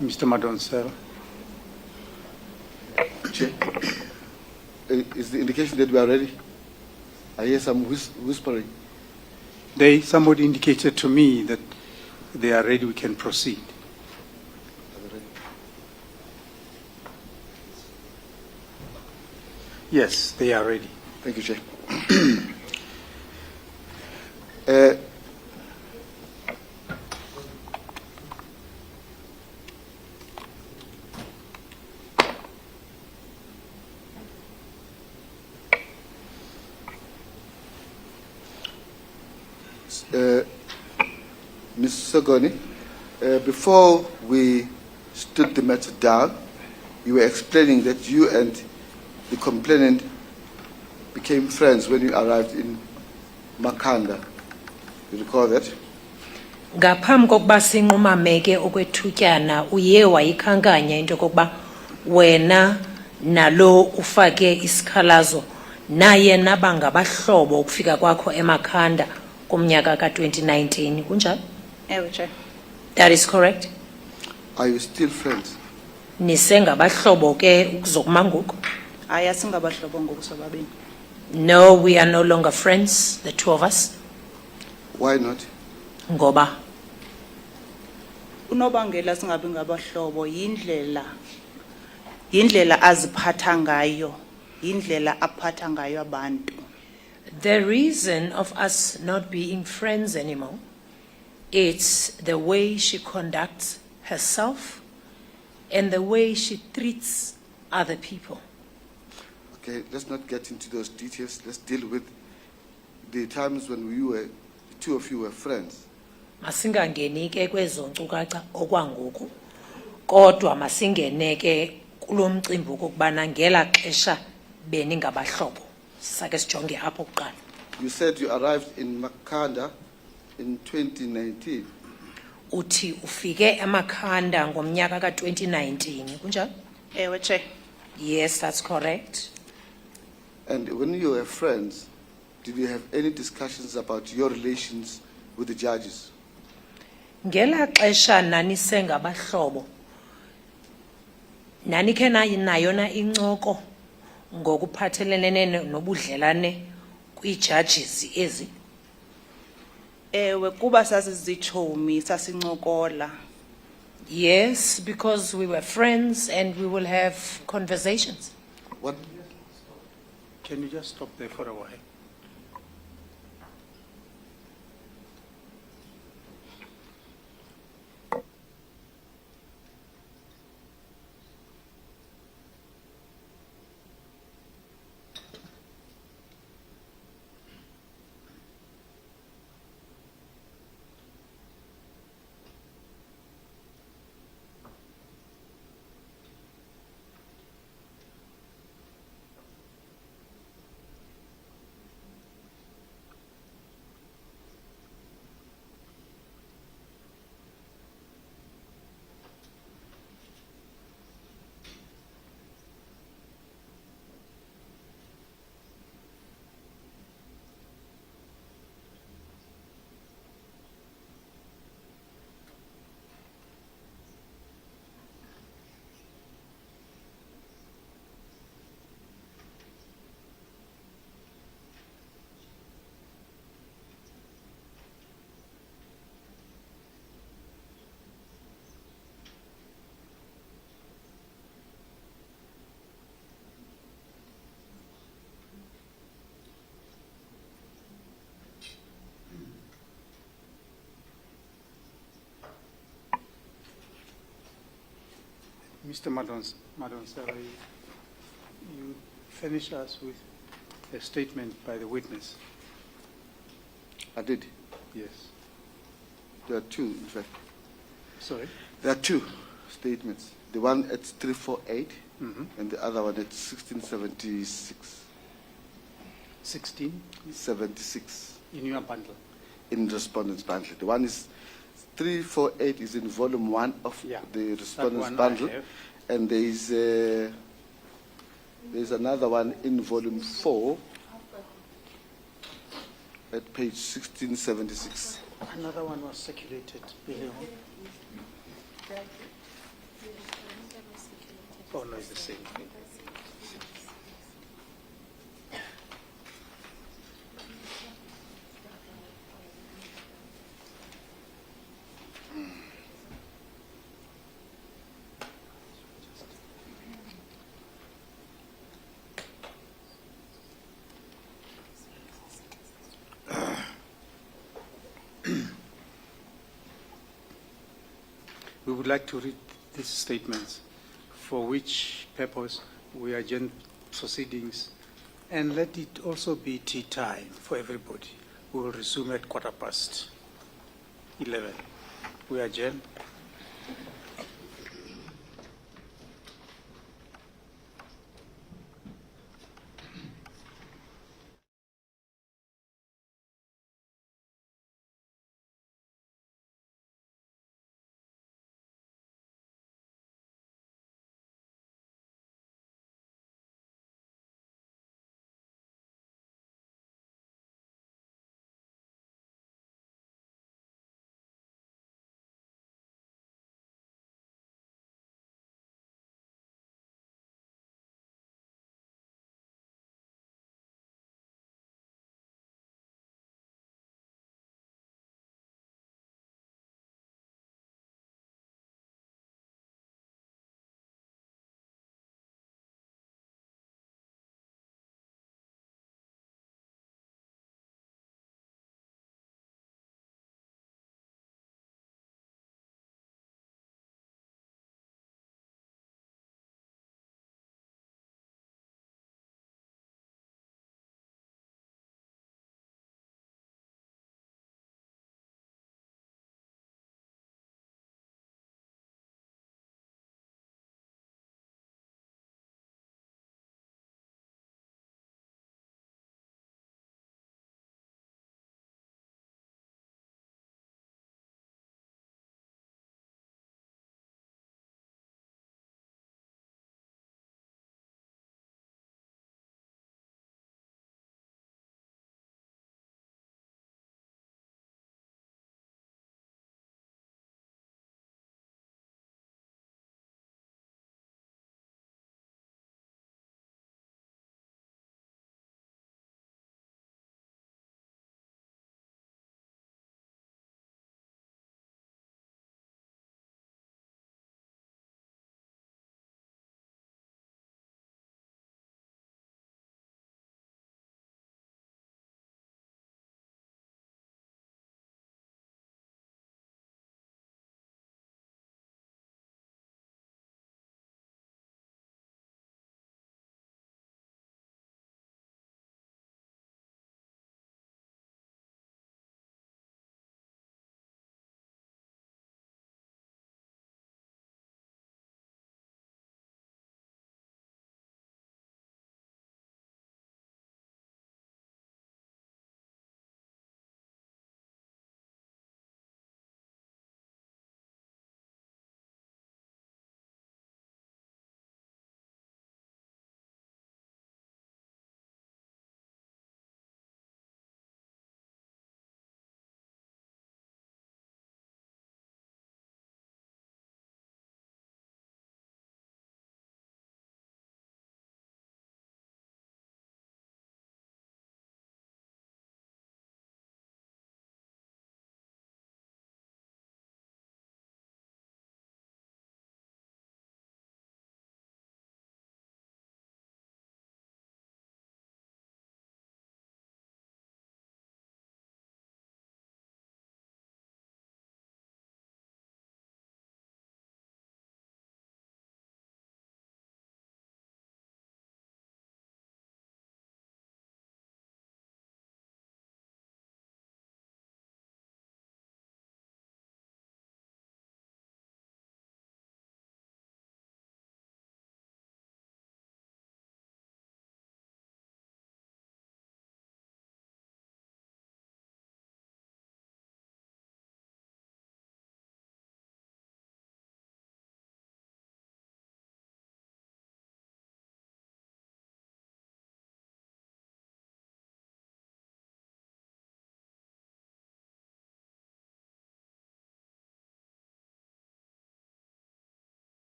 [SPEAKER 1] Mr. Madonsela.
[SPEAKER 4] Chair, is the indication that we are ready? I hear some whispering.
[SPEAKER 1] Somebody indicated to me that they are ready, we can proceed. Yes, they are ready.
[SPEAKER 4] Thank you, Chair. Ms. Sogoni, before we stood the matter down, you were explaining that you and the complainant became friends when you arrived in Makanda. You recall that?
[SPEAKER 6] Ngaphambi kokuba sinqumameke okwethutyana uye wayikhankanya into kokuba wena nalo ufake isikhalazo naye naba ngabahlobo ukufika kwakho eMakhanda kumnyaka ka-2019 kunjalo?
[SPEAKER 7] Ewe, Chair.
[SPEAKER 6] That is correct.
[SPEAKER 4] Are you still friends?
[SPEAKER 6] Nisengabahlobo ke ukuzokuma ngoku?
[SPEAKER 7] Hayi asingabahlobo ngoku sobabini.
[SPEAKER 6] No, we are no longer friends, the two of us.
[SPEAKER 4] Why not?
[SPEAKER 6] Ngoba
[SPEAKER 7] Unobangela singabi ngabahlobo yindlela aziphatha ngayo indlela aphatha ngayo abantu.
[SPEAKER 6] The reason of us not being friends anymore, it's the way she conducts herself and the way she treats other people.
[SPEAKER 4] Okay, let's not get into those details. Let's deal with the times when the two of you were friends.
[SPEAKER 6] Masingangeni ke kwezo nkcukacha okwangoku, kodwa masingene ke kulo mcimbi okubana ngela xesha beningabahlobo. Sake sijonge apho kuqala.
[SPEAKER 4] You said you arrived in Makanda in 2019.
[SPEAKER 6] Uthi ufike eMakhanda ngomnyaka ka-2019, kunjalo?
[SPEAKER 7] Ewe, Chair.
[SPEAKER 6] Yes, that's correct.
[SPEAKER 4] And when you were friends, did you have any discussions about your relations with the judges?
[SPEAKER 6] Ngela xesha nanisengabahlobo, nanikhe nayo na incoko ngokuphathelene nobudlelane kwi-judges ezi?
[SPEAKER 7] Ewe, kuba sasizitshomi sasincokola.
[SPEAKER 6] Yes, because we were friends and we will have conversations.
[SPEAKER 4] What?
[SPEAKER 1] Can you just stop there for a while? Mr. Madonsela, you finish us with a statement by the witness.
[SPEAKER 4] I did.
[SPEAKER 1] Yes.
[SPEAKER 4] There are two, in fact.
[SPEAKER 1] Sorry?
[SPEAKER 4] There are two statements. The one at 348
[SPEAKER 1] Mm-hmm.
[SPEAKER 4] and the other one at 1676.
[SPEAKER 1] 16 in your bundle.
[SPEAKER 4] In respondent's bundle. The one is 348 is in volume 1 of
[SPEAKER 1] Yeah,
[SPEAKER 4] the
[SPEAKER 1] that
[SPEAKER 4] respondent's
[SPEAKER 1] one I
[SPEAKER 4] bundle,
[SPEAKER 1] have.
[SPEAKER 4] and there's another one in volume 4 at page 1676.
[SPEAKER 1] Another one was circulated. Billion. Oh, no, it's the same thing. We would like to read these statements, for which purpose we adjourn proceedings, and let it also be tea time for everybody. We will resume at 11:15. We adjourn.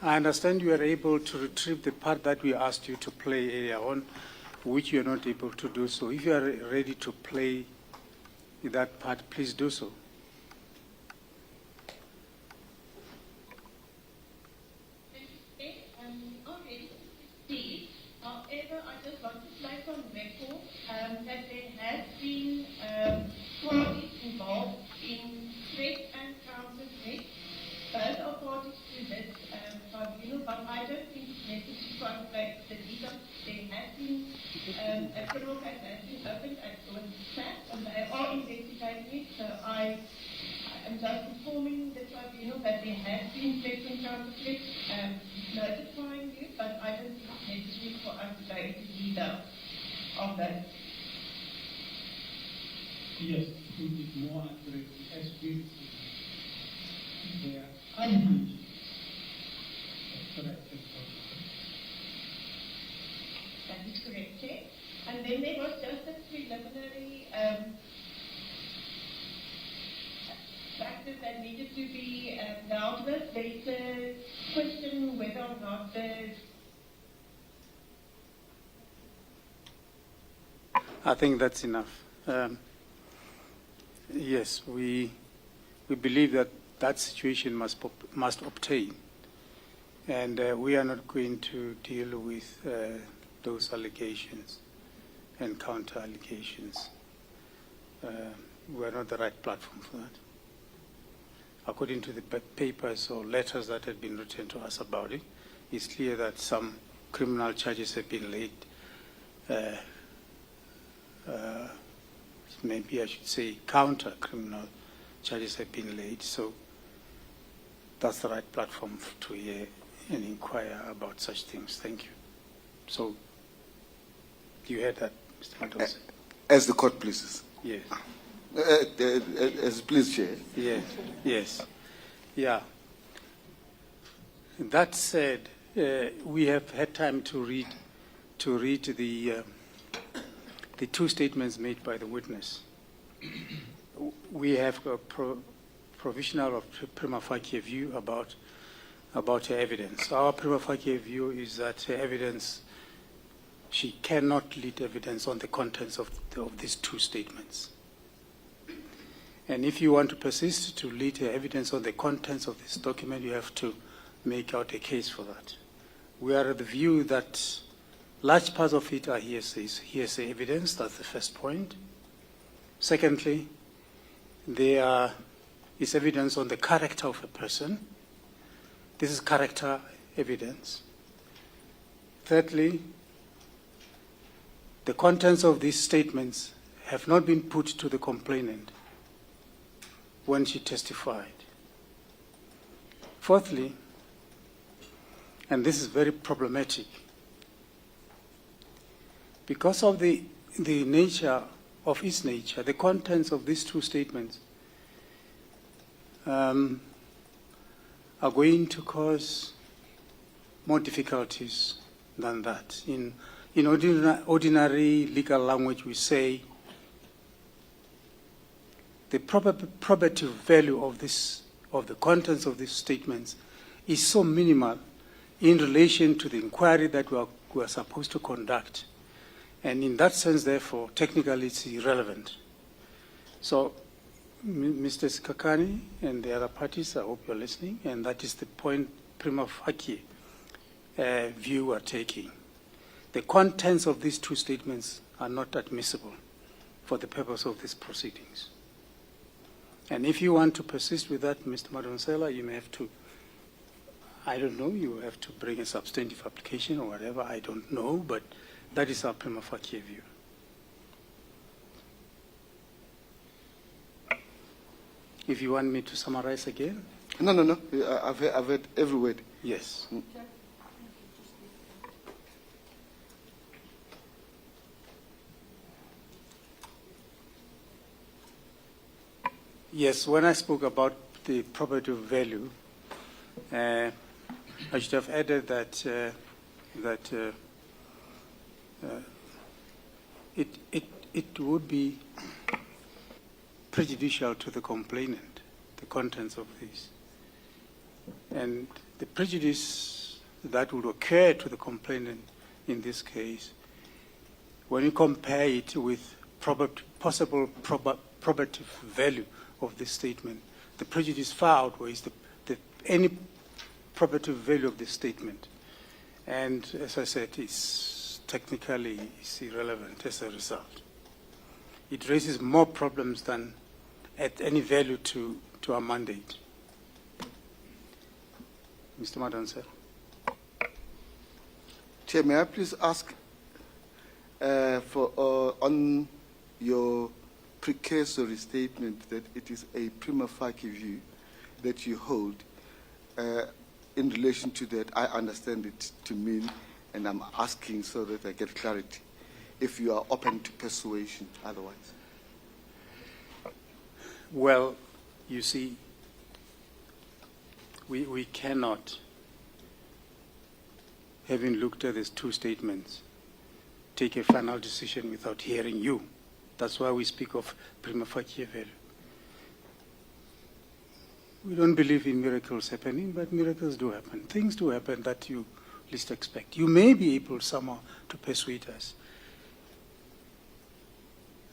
[SPEAKER 1] I understand you are able to retrieve the part that we asked you to play earlier on, which you are not able to do so. If you are ready to play that part, please do so.
[SPEAKER 8] However, I just want to place on record that there has been parties involved in threat and counter-threat. Both are parties to this tribunal, but I don't think it's necessary to unpack the details. There has been a criminal case that has been opened at SABC, and they are investigating it, so I am just informing the tribunal that there has been threats and counter-threats, notifying you, but I don't think it's necessary for us to go into detail of that.
[SPEAKER 9] Yes, to be more accurate, it has been there alleged threats and counter-threats.
[SPEAKER 8] That is correct, Chair. And then there was just a preliminary factors that needed to be dealt with. There's a question whether or not
[SPEAKER 1] I think that's enough. Yes, we believe that that situation must obtain, and we are not going to deal with those allegations and counter allegations. We are not the right platform for that. According to the papers or letters that had been written to us about it, it's clear that some criminal charges have been laid. Maybe I should say counter-criminal charges have been laid. So that's the right platform to hear and inquire about such things. Thank you. So you heard that, Mr. Madonse?
[SPEAKER 4] As the court pleases.
[SPEAKER 1] Yes.
[SPEAKER 4] As please, Chair.
[SPEAKER 1] Yes. Yes. Yeah. That said, we have had time to read the two statements made by the witness. We have a provisional of prima facie view about her evidence. Our prima facie view is that her evidence, she cannot lead evidence on the contents of these two statements. And if you want to persist to lead her evidence on the contents of this document, you have to make out a case for that. We are of the view that large parts of it are hearsay evidence. That's the first point. Secondly, there is evidence on the character of a person. This is character evidence. Thirdly, the contents of these statements have not been put to the complainant when she testified. Fourthly, and this is very problematic, because of the nature of its nature, the contents of these two statements are going to cause more difficulties than that. In ordinary legal language, we say the probative value of the contents of these statements is so minimal in relation to the inquiry that we are supposed to conduct. And in that sense, therefore, technically it's irrelevant. So, Mr. Sikakani and the other parties, I hope you're listening, and that is the point prima facie view we're taking. The contents of these two statements are not admissible for the purpose of these proceedings. And if you want to persist with that, Mr. Madonsela, you may have to, I don't know, you have to bring a substantive application or whatever, I don't know, but that is our prima facie view. If you want me to summarize again?
[SPEAKER 4] No. I've heard every word.
[SPEAKER 1] Yes. Yes, when I spoke about the probative value, I should have added that it would be prejudicial to the complainant, the contents of these. And the prejudice that would occur to the complainant in this case, when you compare it with possible probative value of this statement, the prejudice far outweighs any probative value of this statement. And as I said, it's technically irrelevant as a result. It raises more problems than at any value to our mandate. Mr. Madanser.
[SPEAKER 4] Chair, may I please ask on your precursory statement that it is a prima facie view that you hold. In relation to that, I understand it to mean, and I'm asking so that I get clarity, if you are open to persuasion otherwise.
[SPEAKER 1] Well, you see, we cannot, having looked at these two statements, take a final decision without hearing you. That's why we speak of prima facie value. We don't believe in miracles happening, but miracles do happen. Things do happen that you least expect. You may be able somehow to persuade us,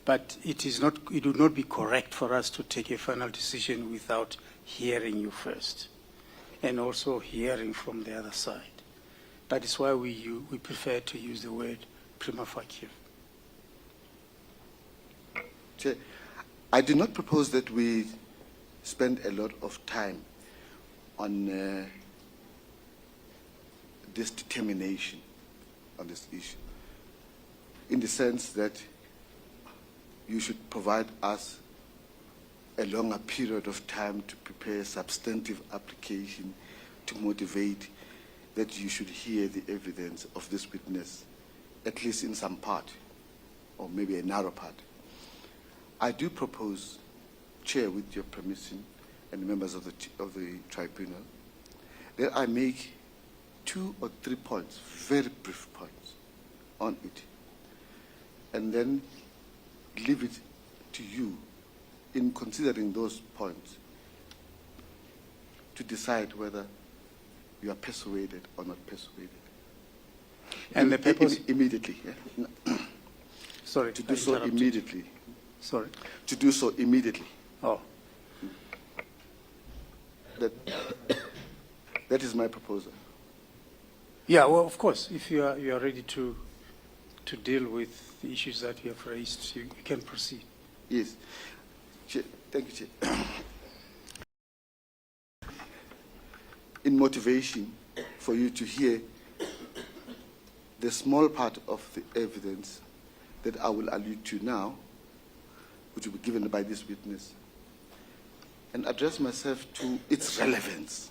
[SPEAKER 1] but it would not be correct for us to take a final decision without hearing you first, and also hearing from the other side. That is why we prefer to use the word prima facie.
[SPEAKER 4] Chair, I do not propose that we spend a lot of time on this determination on this issue, in the sense that you should provide us a longer period of time to prepare a substantive application to motivate that you should hear the evidence of this witness, at least in some part, or maybe a narrow part. I do propose, Chair, with your permission, and the members of the tribunal, that I make 2 or 3 points, very brief points, on it, and then leave it to you, in considering those points, to decide whether you are persuaded or not persuaded.
[SPEAKER 1] And the purpose...
[SPEAKER 4] Immediately. Yeah?
[SPEAKER 1] Sorry,
[SPEAKER 4] to do so immediately.
[SPEAKER 1] Sorry?
[SPEAKER 4] To do so immediately.
[SPEAKER 1] Oh.
[SPEAKER 4] That is my proposal.
[SPEAKER 1] Yeah, well, of course, if you are ready to deal with the issues that you have raised, you can proceed.
[SPEAKER 4] Yes. Chair, thank you, Chair. In motivation for you to hear the small part of the evidence that I will allude to now, which will be given by this witness, and address myself to its relevance,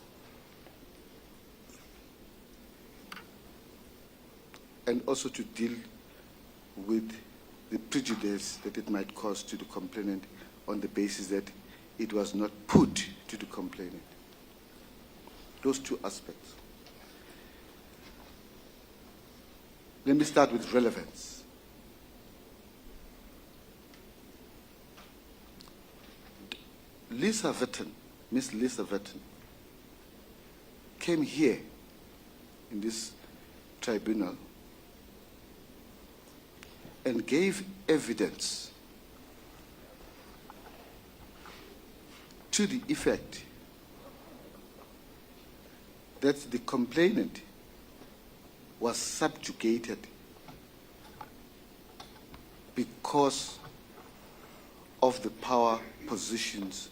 [SPEAKER 4] and also to deal with the prejudice that it might cause to the complainant on the basis that it was not put to the complainant. Those 2 aspects. Let me start with relevance. Lisa Vetten, Miss Lisa Vetten, came here in this tribunal and gave evidence to the effect that the complainant was subjugated because of the power positions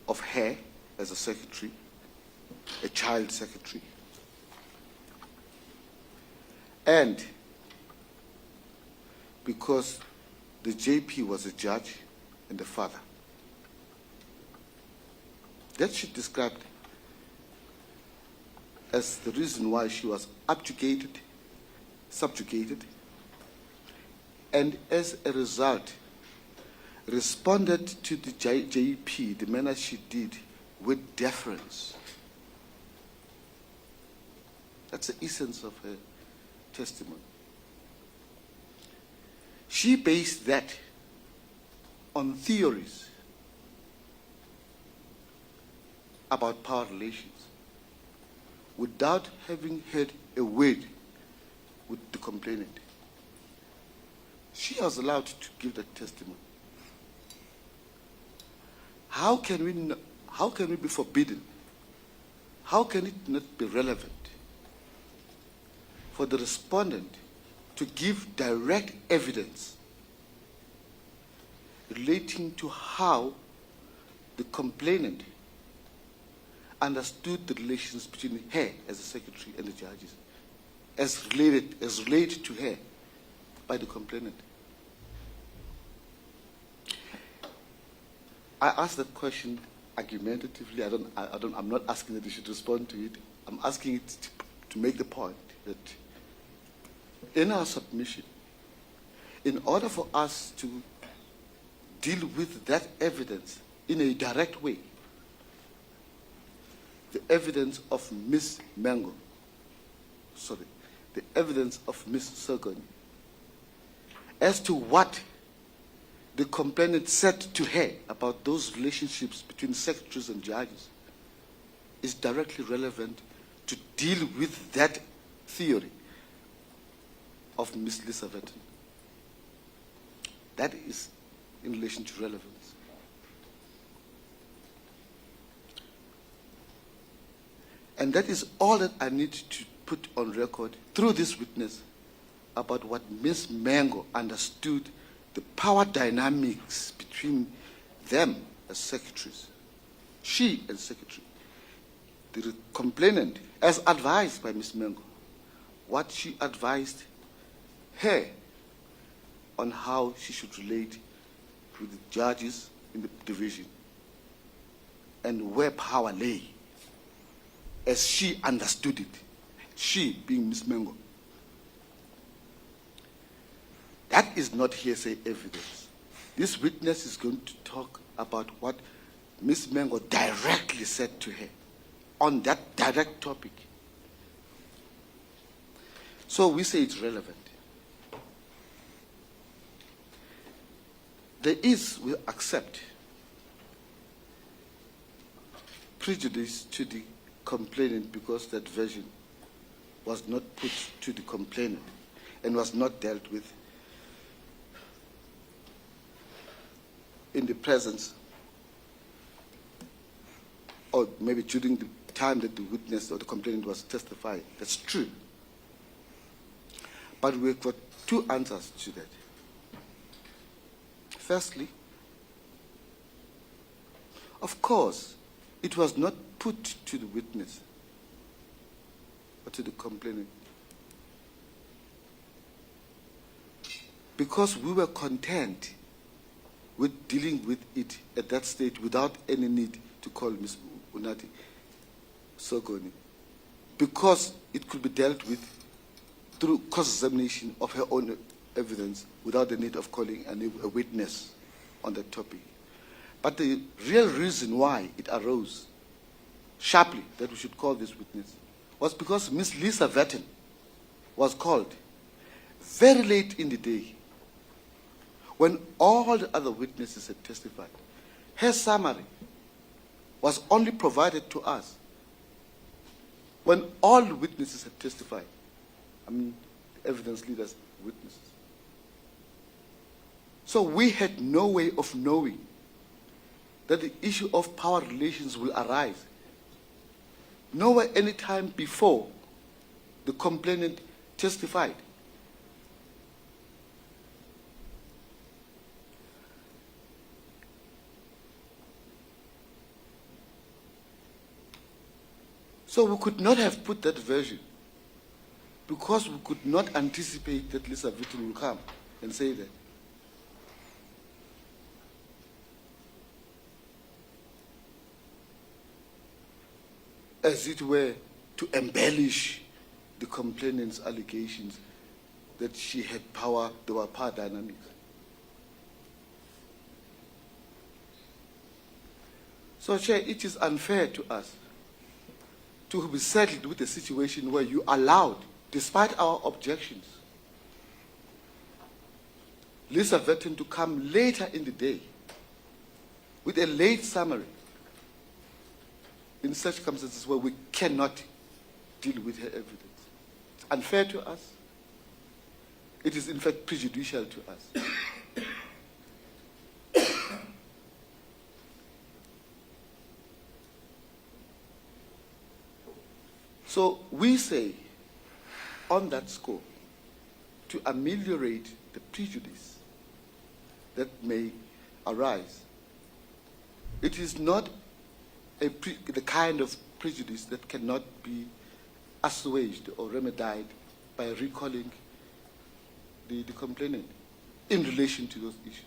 [SPEAKER 4] of her as a secretary, a child secretary, and because the JP was a judge and a father. That she described as the reason why she was subjugated, and as a result responded to the JP, the manner she did, with deference. That's the essence of her testimony. She based that on theories about power relations. without having heard a word with the complainant. She was allowed to give that testimony. How can we be forbidden? How can it not be relevant for the respondent to give direct evidence relating to how the complainant understood the relations between her as a secretary and the judges, as related to her by the complainant? I asked that question argumentatively. I'm not asking that you should respond to it. I'm asking it to make the point that in our submission, in order for us to deal with that evidence in a direct way, the evidence of Ms. Mengo, the evidence of Ms. Sogoni, as to what the complainant said to her about those relationships between secretaries and judges, is directly relevant to deal with that theory of Ms. Lisa Vetten. That is in relation to relevance. And that is all that I need to put on record through this witness about what Ms. Mengo understood the power dynamics between them as secretaries. She as secretary. The complainant, as advised by Ms. Mengo, what she advised her on how she should relate with the judges in the division and where power lay, as she understood it, she being Ms. Mengo. That is not hearsay evidence. This witness is going to talk about what Ms. Mengo directly said to her on that direct topic. So we say it's relevant. There is, we accept, prejudice to the complainant because that version was not put to the complainant and was not dealt with in the presence or maybe during the time that the witness or the complainant was testifying. That's true. But we've got two answers to that. Firstly, of course, it was not put to the witness or to the complainant because we were content with dealing with it at that stage without any need to call Ms. Unati Sogoni, because it could be dealt with through cross-examination of her own evidence without the need of calling a witness on that topic. But the real reason why it arose sharply that we should call this witness was because Ms. Lisa Vetten was called very late in the day when all the other witnesses had testified. Her summary was only provided to us when all the witnesses had testified. I mean, evidence leaders, witnesses. So we had no way of knowing that the issue of power relations will arise. Nowhere any time before the complainant testified. So we could not have put that version because we could not anticipate that Lisa Vetten will come and say that. As it were, to embellish the complainant's allegations that she had power, there were power dynamics. So, Chair, it is unfair to us to be settled with a situation where you allowed, despite our objections, Lisa Vetten to come later in the day with a late summary in such circumstances where we cannot deal with her evidence. It's unfair to us. It is in fact prejudicial to us. So we say, on that score, to ameliorate the prejudice that may arise, it is not the kind of prejudice that cannot be assuaged or remedied by recalling the complainant in relation to those issues.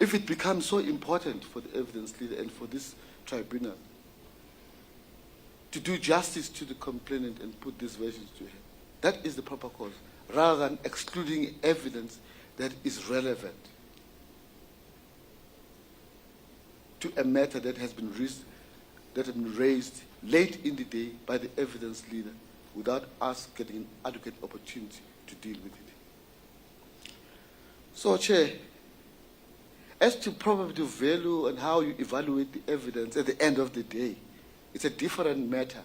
[SPEAKER 4] If it becomes so important for the evidence leader and for this tribunal to do justice to the complainant and put these versions to her, that is the proper course, rather than excluding evidence that is relevant to a matter that has been raised late in the day by the evidence leader without us getting an adequate opportunity to deal with it. So, Chair, as to probability of value and how you evaluate the evidence at the end of the day, it's a different matter.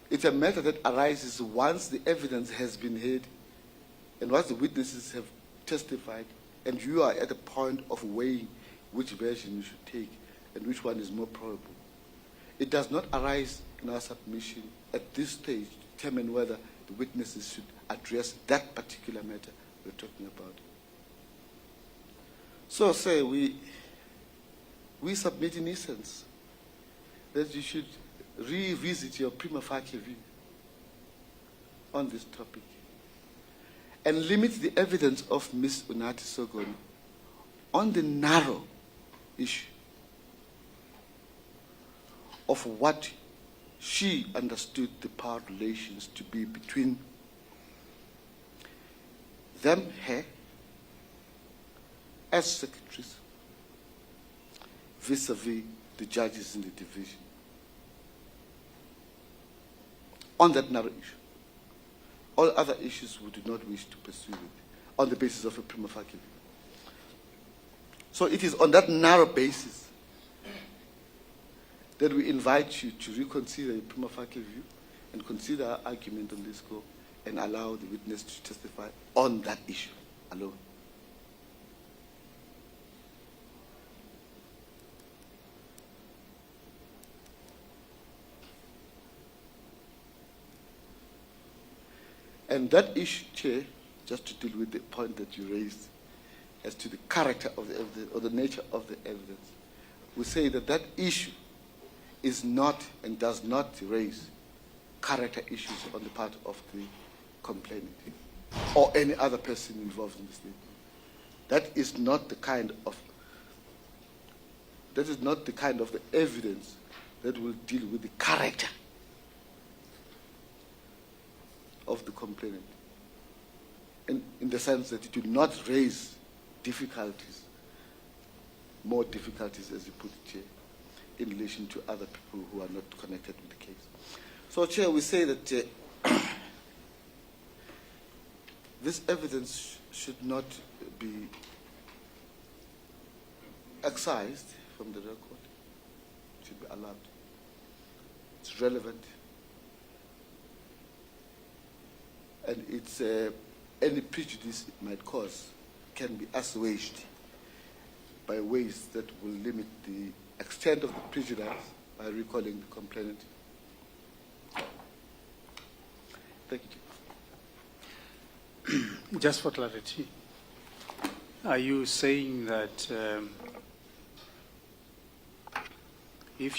[SPEAKER 4] It's a matter that arises once the evidence has been heard and once the witnesses have testified and you are at the point of weighing which version you should take and which one is more probable. It does not arise in our submission at this stage to determine whether the witnesses should address that particular matter we're talking about. So, say we submit in essence that you should revisit your prima facie view on this topic and limit the evidence of Ms. Unathi Sogoni on the narrow issue of what she understood the power relations to be between them, her, as secretaries, vis-a-vis the judges in the division. On that narrow issue. All other issues we do not wish to pursue it on the basis of a prima facie view. So it is on that narrow basis that we invite you to reconsider your prima facie view and consider our argument on this score and allow the witness to testify on that issue alone. And that issue, Chair, just to deal with the point that you raised as to the character of the evidence or the nature of the evidence, we say that that issue is not and does not raise character issues on the part of the complainant or any other person involved in the statement. That is not the kind of the evidence that will deal with the character of the complainant, in the sense that it will not raise difficulties, more difficulties, as you put it, Chair, in relation to other people who are not connected with the case. So, Chair, we say that this evidence should not be excised from the record. It should be allowed. It's relevant. And it's any prejudice it might cause can be assuaged by ways that will limit the extent of the prejudice by recalling the complainant. Thank you, Chief.
[SPEAKER 1] Just for clarity, are you saying that if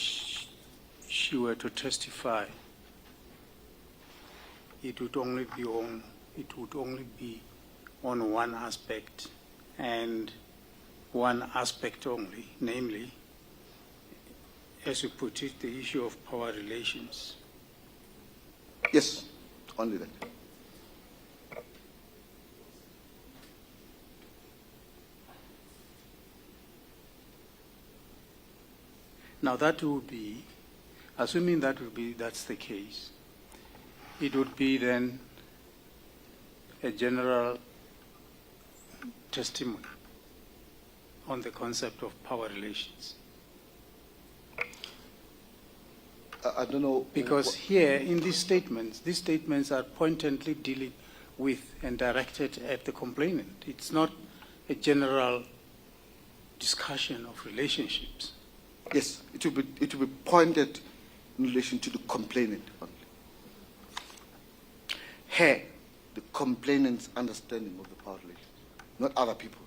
[SPEAKER 1] she were to testify, it would only be on one aspect and one aspect only, namely, as you put it, the issue of power relations?
[SPEAKER 4] Yes, only that.
[SPEAKER 1] Now that would be, assuming that's the case, it would be then a general testimony on the concept of power relations.
[SPEAKER 4] I don't know.
[SPEAKER 1] Because here, in these statements are pointedly dealing with and directed at the complainant. It's not a general discussion of relationships.
[SPEAKER 4] Yes, it will be pointed in relation to the complainant only. Her, the complainant's understanding of the power relation, not other people.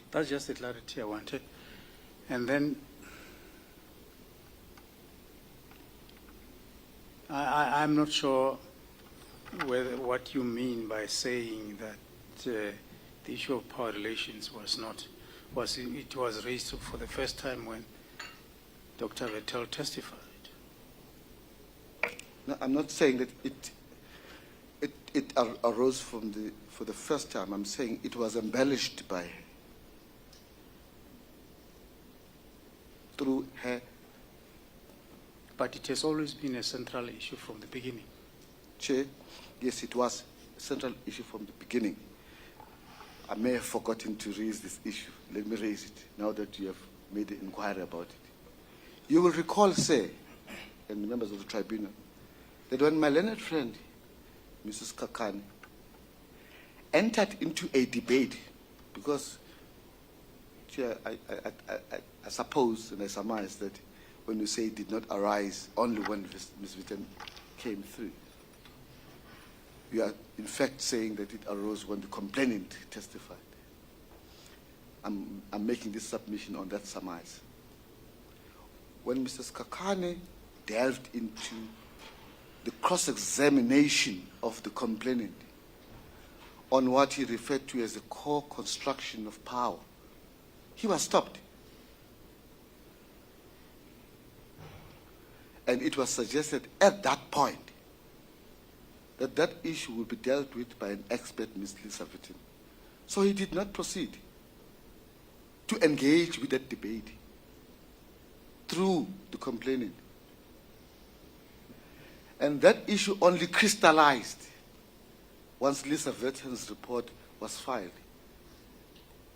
[SPEAKER 1] That's just the clarity I wanted. And then I'm not sure what you mean by saying that the issue of power relations it was raised for the first time when Dr. Vettel testified.
[SPEAKER 4] No, I'm not saying that it arose for the first time. I'm saying it was embellished by her. Through her.
[SPEAKER 1] But it has always been a central issue from the beginning.
[SPEAKER 4] Chair, yes, it was a central issue from the beginning. I may have forgotten to raise this issue. Let me raise it now that you have made the inquiry about it. You will recall, sir, and the members of the tribunal, that when my learned friend, Mrs. Kakane, entered into a debate, because, Chair, I suppose and I surmise that when you say it did not arise only when Ms. Witten came through, you are in fact saying that it arose when the complainant testified. I'm making this submission on that surmise. When Mrs. Kakane delved into the cross-examination of the complainant on what he referred to as the core construction of power, he was stopped. And it was suggested at that point that that issue would be dealt with by an expert, Ms. Lisa Witten. So he did not proceed to engage with that debate through the complainant. And that issue only crystallized once Lisa Witten's report was filed.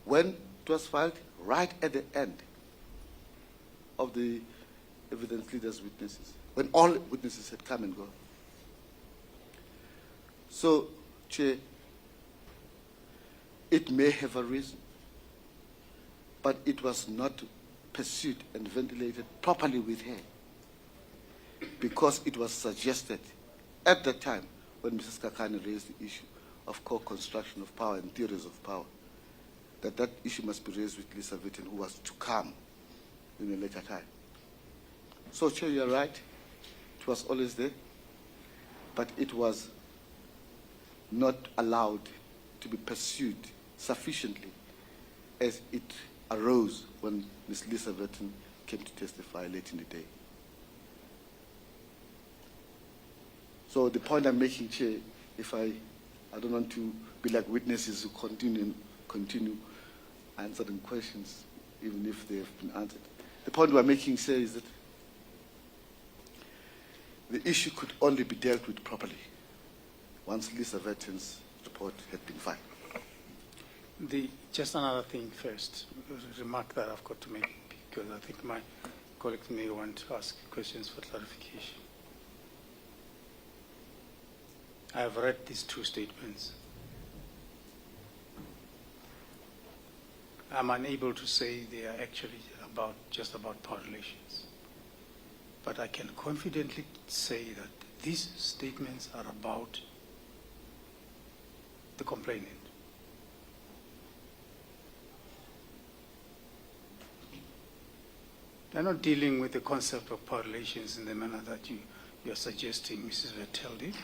[SPEAKER 4] When it was filed, right at the end of the evidence leaders' witnesses, when all witnesses had come and gone. So, Chair, it may have arisen, but it was not pursued and ventilated properly with her, because it was suggested at the time when Mrs. Kakane raised the issue of co-construction of power and theories of power, that that issue must be raised with Lisa Witten, who was to come in a later time. So, Chair, you're right. It was always there, but it was not allowed to be pursued sufficiently as it arose when Ms. Lisa Witten came to testify late in the day. So the point I'm making, Chair, if I don't want to be like witnesses who continue answering questions, even if they have been answered. The point we're making, sir, is that the issue could only be dealt with properly once Lisa Witten's report had been filed.
[SPEAKER 1] Just another thing first, a remark that I've got to make, because I think my colleagues may want to ask questions for clarification. I have read these two statements. I'm unable to say they are actually just about power relations. But I can confidently say that these statements are about the complainant. They're not dealing with the concept of power relations in the manner that you're suggesting Mrs. Vettel did.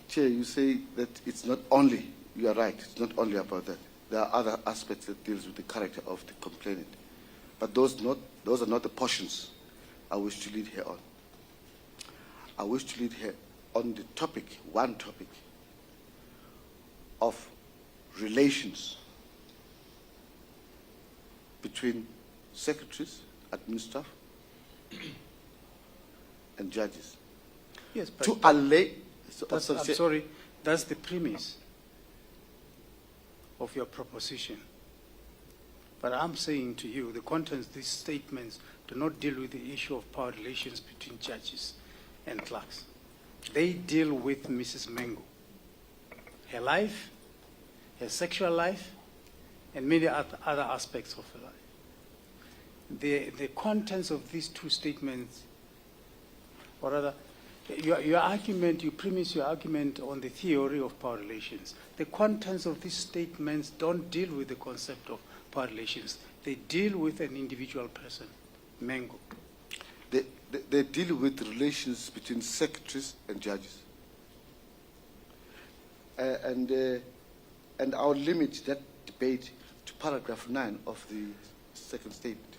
[SPEAKER 4] Chair, you say that it's not only, you are right, it's not only about that. There are other aspects that deals with the character of the complainant. But those are not the portions I wish to lead her on. I wish to lead her on the topic, one topic, of relations between secretaries, admin staff, and judges.
[SPEAKER 1] Yes, but
[SPEAKER 4] to allay...
[SPEAKER 1] I'm sorry, that's the premise. of your proposition. But I'm saying to you, the contents of these statements do not deal with the issue of power relations between judges and clerks. They deal with Mrs. Mengo, her life, her sexual life, and many other aspects of her life. The contents of these two statements, or rather, your argument, you premise your argument on the theory of power relations. The contents of these statements don't deal with the concept of power relations. They deal with an individual person, Mengo.
[SPEAKER 4] They deal with relations between secretaries and judges. And I'll limit that debate to paragraph 9 of the second statement.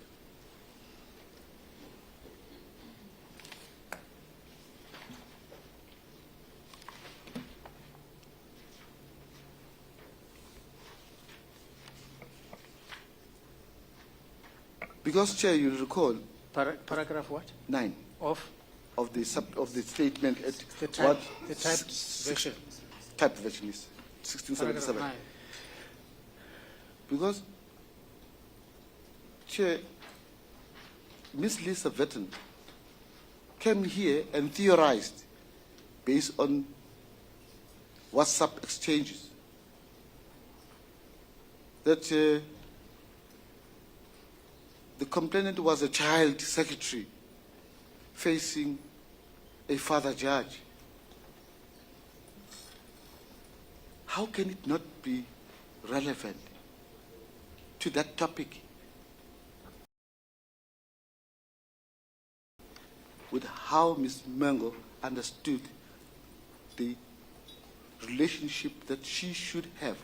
[SPEAKER 4] Because, Chair, you recall
[SPEAKER 1] Paragraph what?
[SPEAKER 4] 9
[SPEAKER 1] Of
[SPEAKER 4] the statement at
[SPEAKER 1] the type, the typed version.
[SPEAKER 4] Typed version is 1677.
[SPEAKER 1] Paragraph 9.
[SPEAKER 4] Because, Chair, Ms. Lisa Vetten came here and theorized based on WhatsApp exchanges that the complainant was a child secretary facing a father judge. How can it not be relevant to that topic? With how Ms. Mengo understood the relationship that she should have,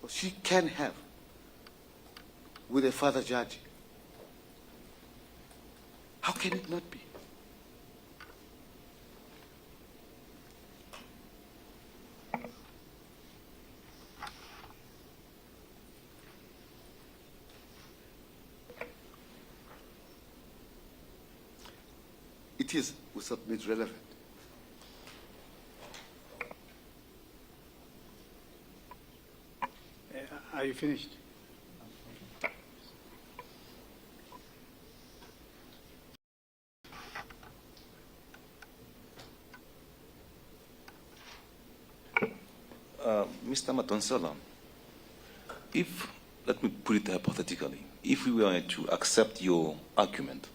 [SPEAKER 4] or she can have, with a father judge. How can it not be? It is, we submit, relevant.
[SPEAKER 1] Are you finished?
[SPEAKER 5] Mr. Matonsela, if, let me put it hypothetically, if we were to accept your argument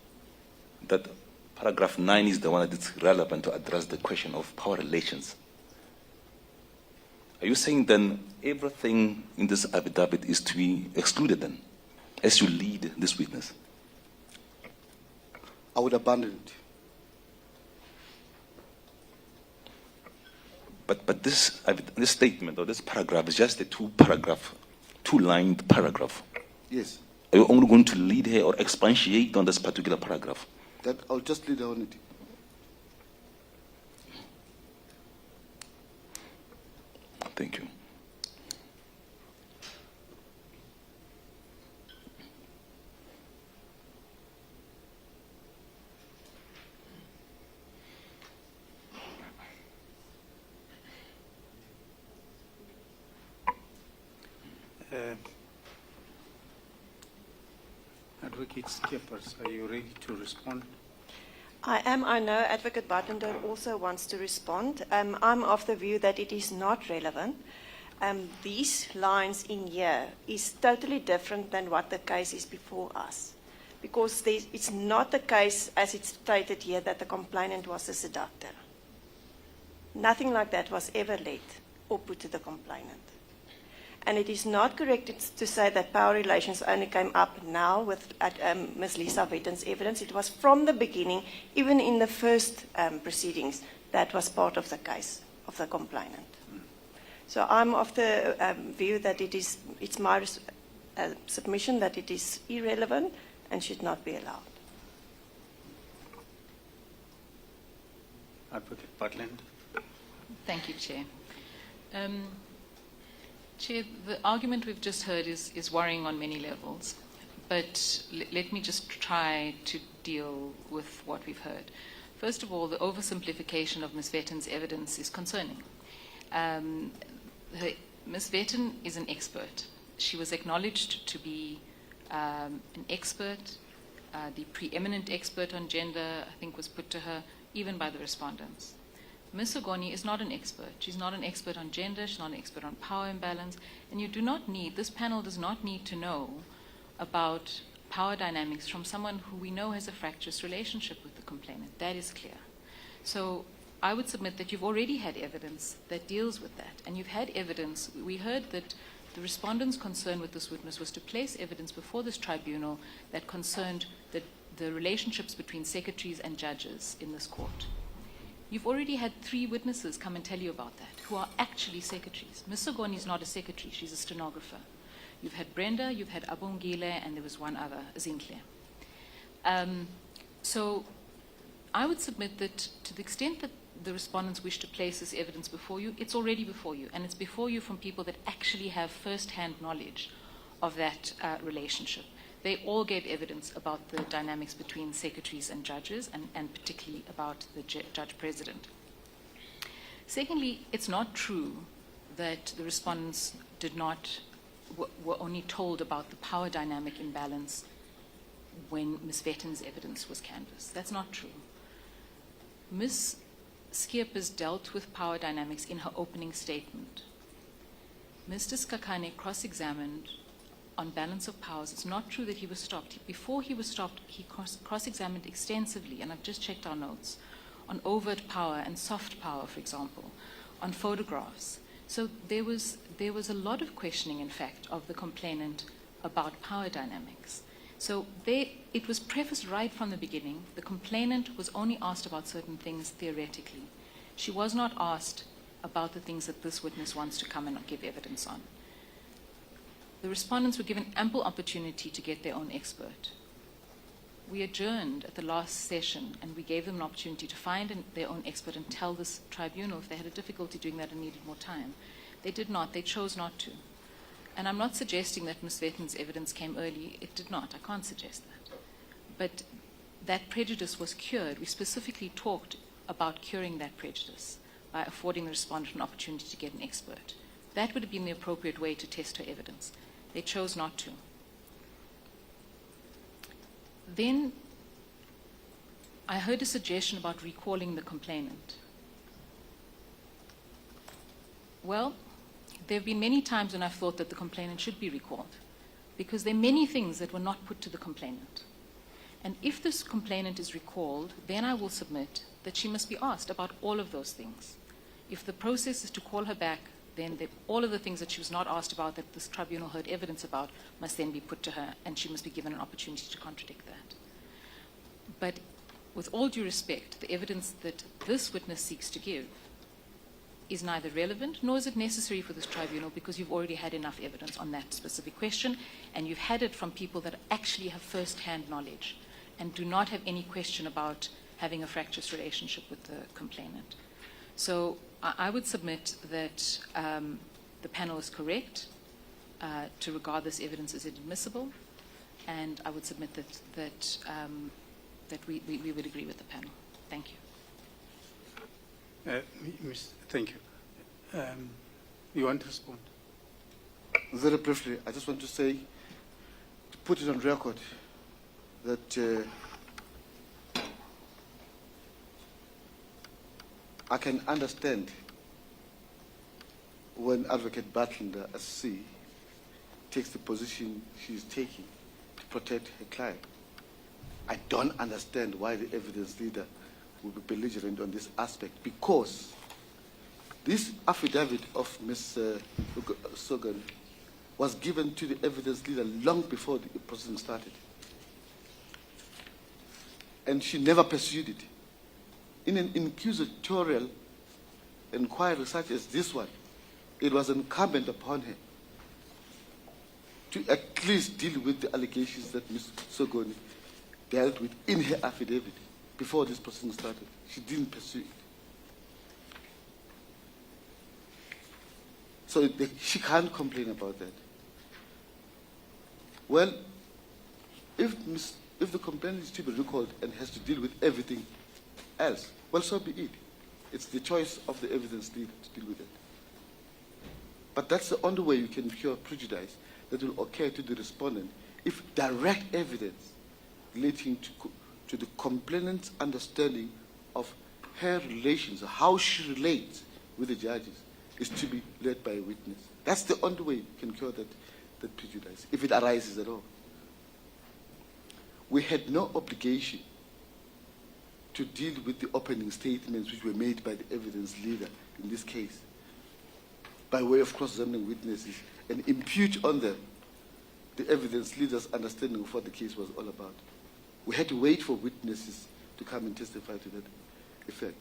[SPEAKER 5] that paragraph 9 is the one that is relevant to address the question of power relations, are you saying then everything in this affidavit is to be excluded then, as you lead this witness?
[SPEAKER 4] I would abandon it.
[SPEAKER 5] But this statement or this paragraph is just a two-lined paragraph.
[SPEAKER 4] Yes.
[SPEAKER 5] Are you only going to lead here or expatiate on this particular paragraph?
[SPEAKER 4] That I'll just lead on it.
[SPEAKER 5] Thank you.
[SPEAKER 1] Advocate Skeppers, are you ready to respond?
[SPEAKER 2] I am. I know Advocate Buttender also wants to respond. I'm of the view that it is not relevant. These lines in here is totally different than what the case is before us, because it's not the case as it's stated here that the complainant was a seductor. Nothing like that was ever laid or put to the complainant. And it is not correct to say that power relations only came up now with Ms. Lisa Vetten's evidence. It was from the beginning, even in the first proceedings, that was part of the case of the complainant. So I'm of the view that it's my submission that it is irrelevant and should not be allowed.
[SPEAKER 1] Advocate Butland.
[SPEAKER 10] Thank you, Chair. Chair, the argument we've just heard is worrying on many levels, but let me just try to deal with what we've heard. First of all, the oversimplification of Ms. Vetten's evidence is concerning. Her Ms. Vetten is an expert. She was acknowledged to be an expert. The preeminent expert on gender, I think, was put to her even by the respondents. Ms. Ogoni is not an expert. She's not an expert on gender. She's not an expert on power imbalance. And you do not need, this panel does not need to know about power dynamics from someone who we know has a fractious relationship with the complainant. That is clear. So I would submit that you've already had evidence that deals with that. And you've had evidence, we heard that the respondent's concern with this witness was to place evidence before this tribunal that concerned the relationships between secretaries and judges in this court. You've already had 3 witnesses come and tell you about that, who are actually secretaries. Ms. Ogoni is not a secretary, she's a stenographer. You've had Brenda, you've had Abongile, and there was one other, Zinhle. So I would submit that to the extent that the respondents wish to place this evidence before you, it's already before you, and it's before you from people that actually have first-hand knowledge of that relationship. They all gave evidence about the dynamics between secretaries and judges, and particularly about the Judge President. Secondly, it's not true that the respondents were only told about the power dynamic imbalance when Ms. Vetten's evidence was canvassed. That's not true. Ms. Skeepers dealt with power dynamics in her opening statement. Mr. Skakane cross-examined on balance of powers. It's not true that he was stopped. Before he was stopped, he cross-examined extensively, and I've just checked our notes, on overt power and soft power, for example, on photographs. So there was a lot of questioning, in fact, of the complainant about power dynamics. So it was prefaced right from the beginning. The complainant was only asked about certain things theoretically. She was not asked about the things that this witness wants to come and give evidence on. The respondents were given ample opportunity to get their own expert. We adjourned at the last session, and we gave them an opportunity to find their own expert and tell this tribunal if they had a difficulty doing that and needed more time. They did not. They chose not to. And I'm not suggesting that Ms. Vetten's evidence came early. It did not. I can't suggest that. But that prejudice was cured. We specifically talked about curing that prejudice by affording the respondent an opportunity to get an expert. That would have been the appropriate way to test her evidence. They chose not to. Then I heard a suggestion about recalling the complainant. Well, there have been many times when I've thought that the complainant should be recalled, because there are many things that were not put to the complainant. And if this complainant is recalled, then I will submit that she must be asked about all of those things. If the process is to call her back, then all of the things that she was not asked about, that this tribunal heard evidence about, must then be put to her, and she must be given an opportunity to contradict that. But with all due respect, the evidence that this witness seeks to give is neither relevant nor is it necessary for this tribunal, because you've already had enough evidence on that specific question, and you've had it from people that actually have first-hand knowledge and do not have any question about having a fractious relationship with the complainant. So I would submit that the panel is correct to regard this evidence as inadmissible, and I would submit that we would agree with the panel. Thank you.
[SPEAKER 1] Thank you. You want to respond?
[SPEAKER 4] Very briefly, I just want to say, to put it on record, that I can understand when Advocate Bartlander, SC, takes the position she's taking to protect her client. I don't understand why the evidence leader will be belligerent on this aspect, because this affidavit of Ms. Sogan was given to the evidence leader long before the proceeding started. And she never pursued it. In an inquisitorial inquiry such as this one, it was incumbent upon her to at least deal with the allegations that Ms. Sogoni dealt with in her affidavit before this proceeding started. She didn't pursue it. So she can't complain about that. Well, if the complainant is to be recalled and has to deal with everything else, well, so be it. It's the choice of the evidence leader to deal with it. But that's the only way you can cure prejudice that will occur to the respondent if direct evidence relating to the complainant's understanding of her relations, how she relates with the judges, is to be led by a witness. That's the only way you can cure that prejudice, if it arises at all. We had no obligation to deal with the opening statements which were made by the evidence leader in this case, by way of cross-examining witnesses, and impute on them the evidence leader's understanding of what the case was all about. We had to wait for witnesses to come and testify to that effect.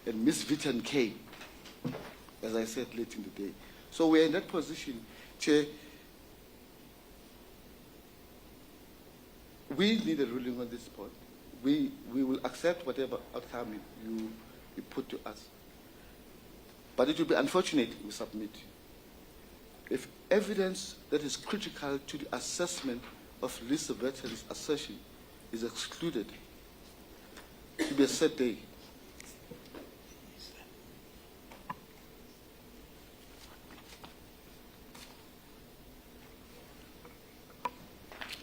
[SPEAKER 4] And Ms. Vitan came, as I said, late in the day. So we're in that position, Chair. We need a ruling on this point. We will accept whatever outcome you put to us. But it will be unfortunate if we submit. If evidence that is critical to the assessment of Lisa Vettel's assertion is excluded, it will be a sad day.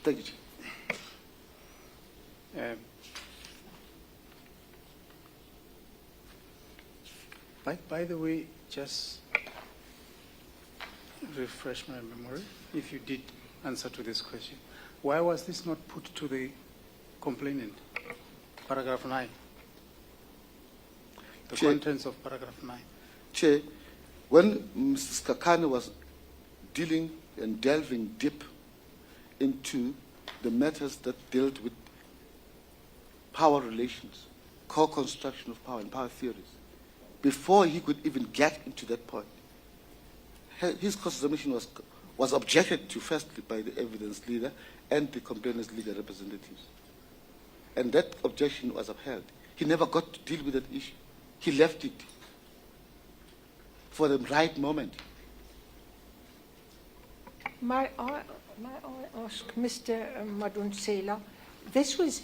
[SPEAKER 4] Thank you, Chair.
[SPEAKER 1] By the way, just refresh my memory, if you did answer to this question. Why was this not put to the complainant? Paragraph 9. The
[SPEAKER 4] Chair,
[SPEAKER 1] contents of paragraph 9.
[SPEAKER 4] Chair, when Mrs. Kakane was dealing and delving deep into the matters that dealt with power relations, co-construction of power and power theories, before he could even get into that point, his cross-examination was objected to firstly by the evidence leader and the complainant's legal representatives. And that objection was upheld. He never got to deal with that issue. He left it for the right moment.
[SPEAKER 11] May I ask Mr. Madunsela, this is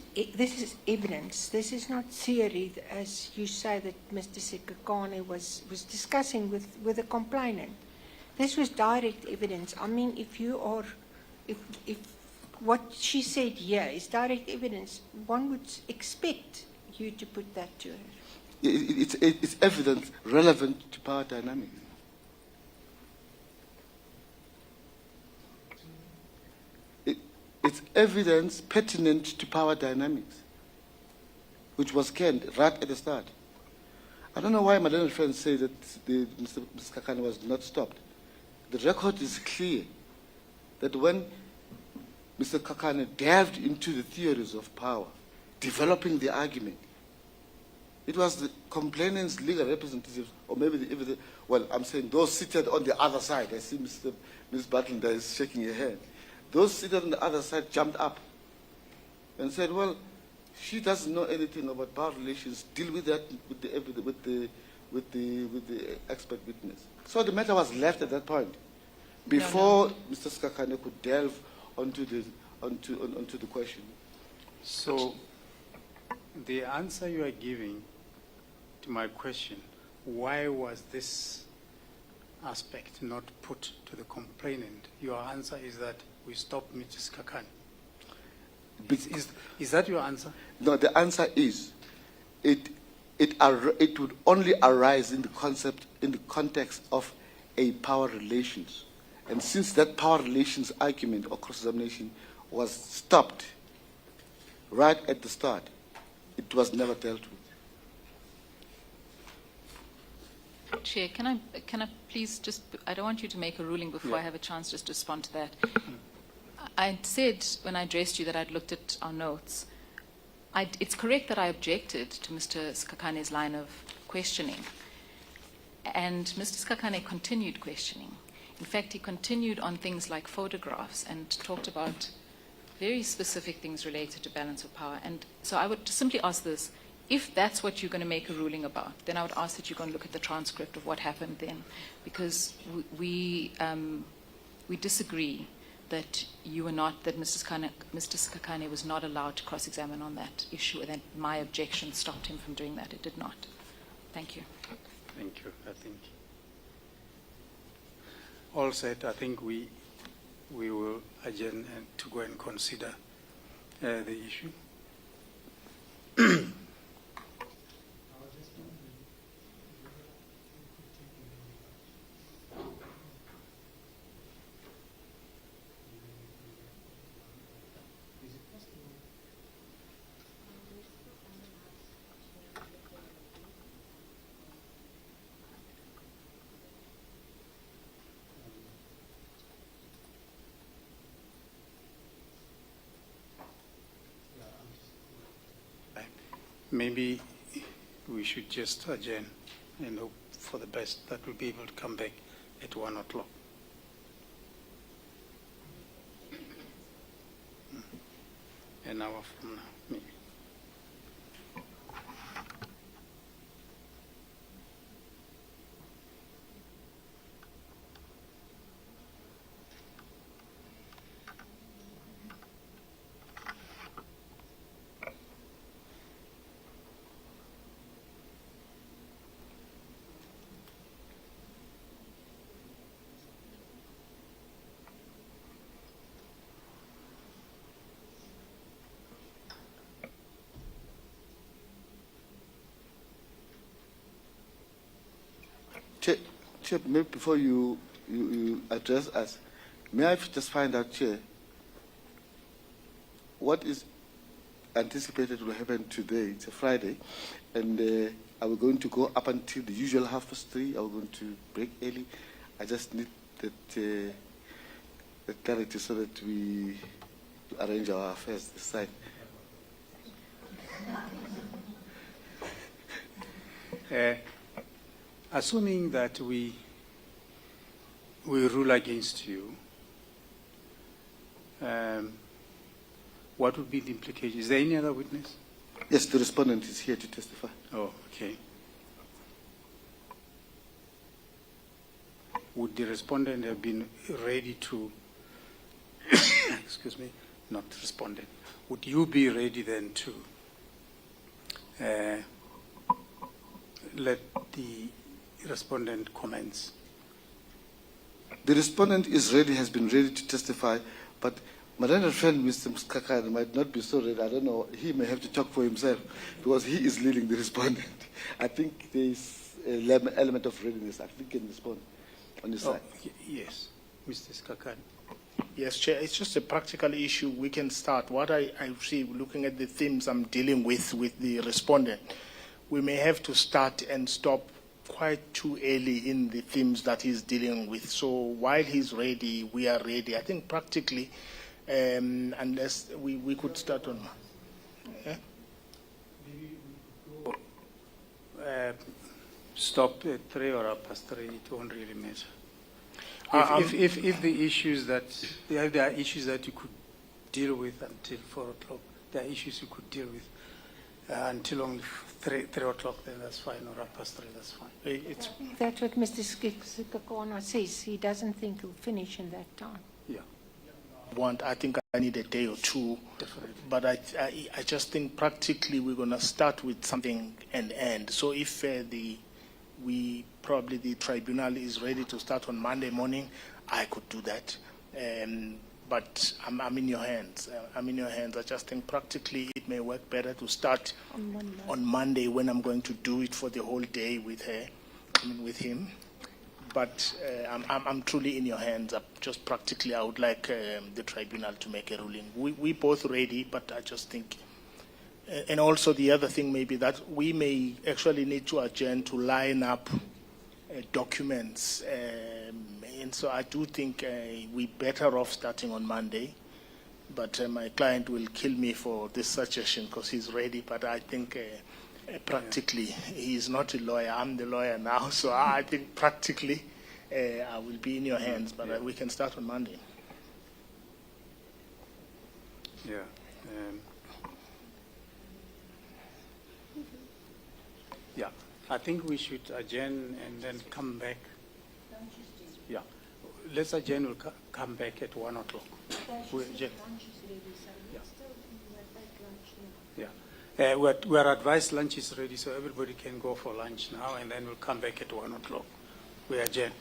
[SPEAKER 11] evidence. This is not theory, as you say that Mr. Sekakane was discussing with the complainant. This was direct evidence. I mean, if what she said here is direct evidence, one would expect you to put that to her.
[SPEAKER 4] It's evidence relevant to power dynamics. It's evidence pertinent to power dynamics, which was canned right at the start. I don't know why my little friends say that Mr. Kakane was not stopped. The record is clear that when Mr. Kakane delved into the theories of power, developing the argument, it was the complainant's legal representatives, or maybe I'm saying those seated on the other side. I see Ms. Butler is shaking her head. Those seated on the other side jumped up and said, well, she doesn't know anything about power relations. Deal with that with the expert witness. So the matter was left at that point before Mr. Skakane could delve onto the question.
[SPEAKER 1] So the answer you are giving to my question, why was this aspect not put to the complainant? Your answer is that we stopped Mrs. Kakane. Is that your answer?
[SPEAKER 4] No, the answer is it would only arise in the context of a power relations. And since that power relations argument or cross-examination was stopped right at the start, it was never dealt with.
[SPEAKER 10] Chair, can I please just, I don't want you to make a ruling before I have a chance just to respond to that. I said when I addressed you that I'd looked at our notes. It's correct that I objected to Mr. Skakane's line of questioning. And Mr. Skakane continued questioning. In fact, he continued on things like photographs and talked about very specific things related to balance of power. And so I would simply ask this, if that's what you're going to make a ruling about, then I would ask that you go and look at the transcript of what happened then, because we disagree that you were not, that Mr. Skakane was not allowed to cross-examine on that issue, and that my objection stopped him from doing that. It did not. Thank you.
[SPEAKER 1] Thank you. I think. all set, I think we will adjourn and to go and consider the issue. Maybe we should just adjourn and hope for the best that we'll be able to come back at 1 o'clock. An hour from now, maybe.
[SPEAKER 4] Chair, maybe before you address us, may I just find out, Chair, what is anticipated will happen today? It's a Friday, and are we going to go up until the usual 3:30? Are we going to break early? I just need that clarity so that we arrange our affairs this side.
[SPEAKER 1] Assuming that we rule against you, what would be the implication? Is there any other witness?
[SPEAKER 4] Yes, the respondent is here to testify.
[SPEAKER 1] Oh, okay. Would the respondent have been ready to, excuse me, not respondent, would you be ready then to let the respondent comments?
[SPEAKER 4] The respondent is ready, has been ready to testify, but my other friend, Mr. Muskakar, might not be so ready. I don't know. He may have to talk for himself because he is leading the respondent. I think there is an element of readiness. I think he can respond on his side.
[SPEAKER 1] Yes, Mr. Skakani.
[SPEAKER 12] Yes, Chair. It's just a practical issue. We can start. What I see, looking at the themes I'm dealing with the respondent, we may have to start and stop quite too early in the themes that he's dealing with. So while he's ready, we are ready. I think practically, unless we could start on.
[SPEAKER 1] Stop at 3 or past 3, it won't really matter. If the issues that, if there are issues that you could deal with until 4 o'clock, there are issues you could deal with until only 3 o'clock, then that's fine, or past 3, that's fine.
[SPEAKER 11] I think that's what Mr. Sikakona says. He doesn't think he'll finish in that time.
[SPEAKER 1] Yeah.
[SPEAKER 12] I think I need a day or two.
[SPEAKER 1] Definitely.
[SPEAKER 12] But I just think practically we're going to start with something and end. So if the tribunal is ready to start on Monday morning, I could do that. But I'm in your hands. I'm in your hands. I just think practically it may work better to start on Monday when I'm going to do it for the whole day with her, with him. But I'm truly in your hands. Just practically, I would like the tribunal to make a ruling. We both ready, but I just think, and also the other thing may be that we may actually need to adjourn to line up documents. And so I do think we're better off starting on Monday. But my client will kill me for this suggestion because he's ready. But I think practically, he's not a lawyer. I'm the lawyer now. So I think practically I will be in your hands. But we can start on Monday.
[SPEAKER 1] Yeah. Yeah. I think we should adjourn and then come back. Yeah. Let's adjourn. We'll come back at 1 o'clock. Yeah. We're advised lunch is ready, so everybody can go for lunch now, and then we'll come back at 1 o'clock. We adjourn.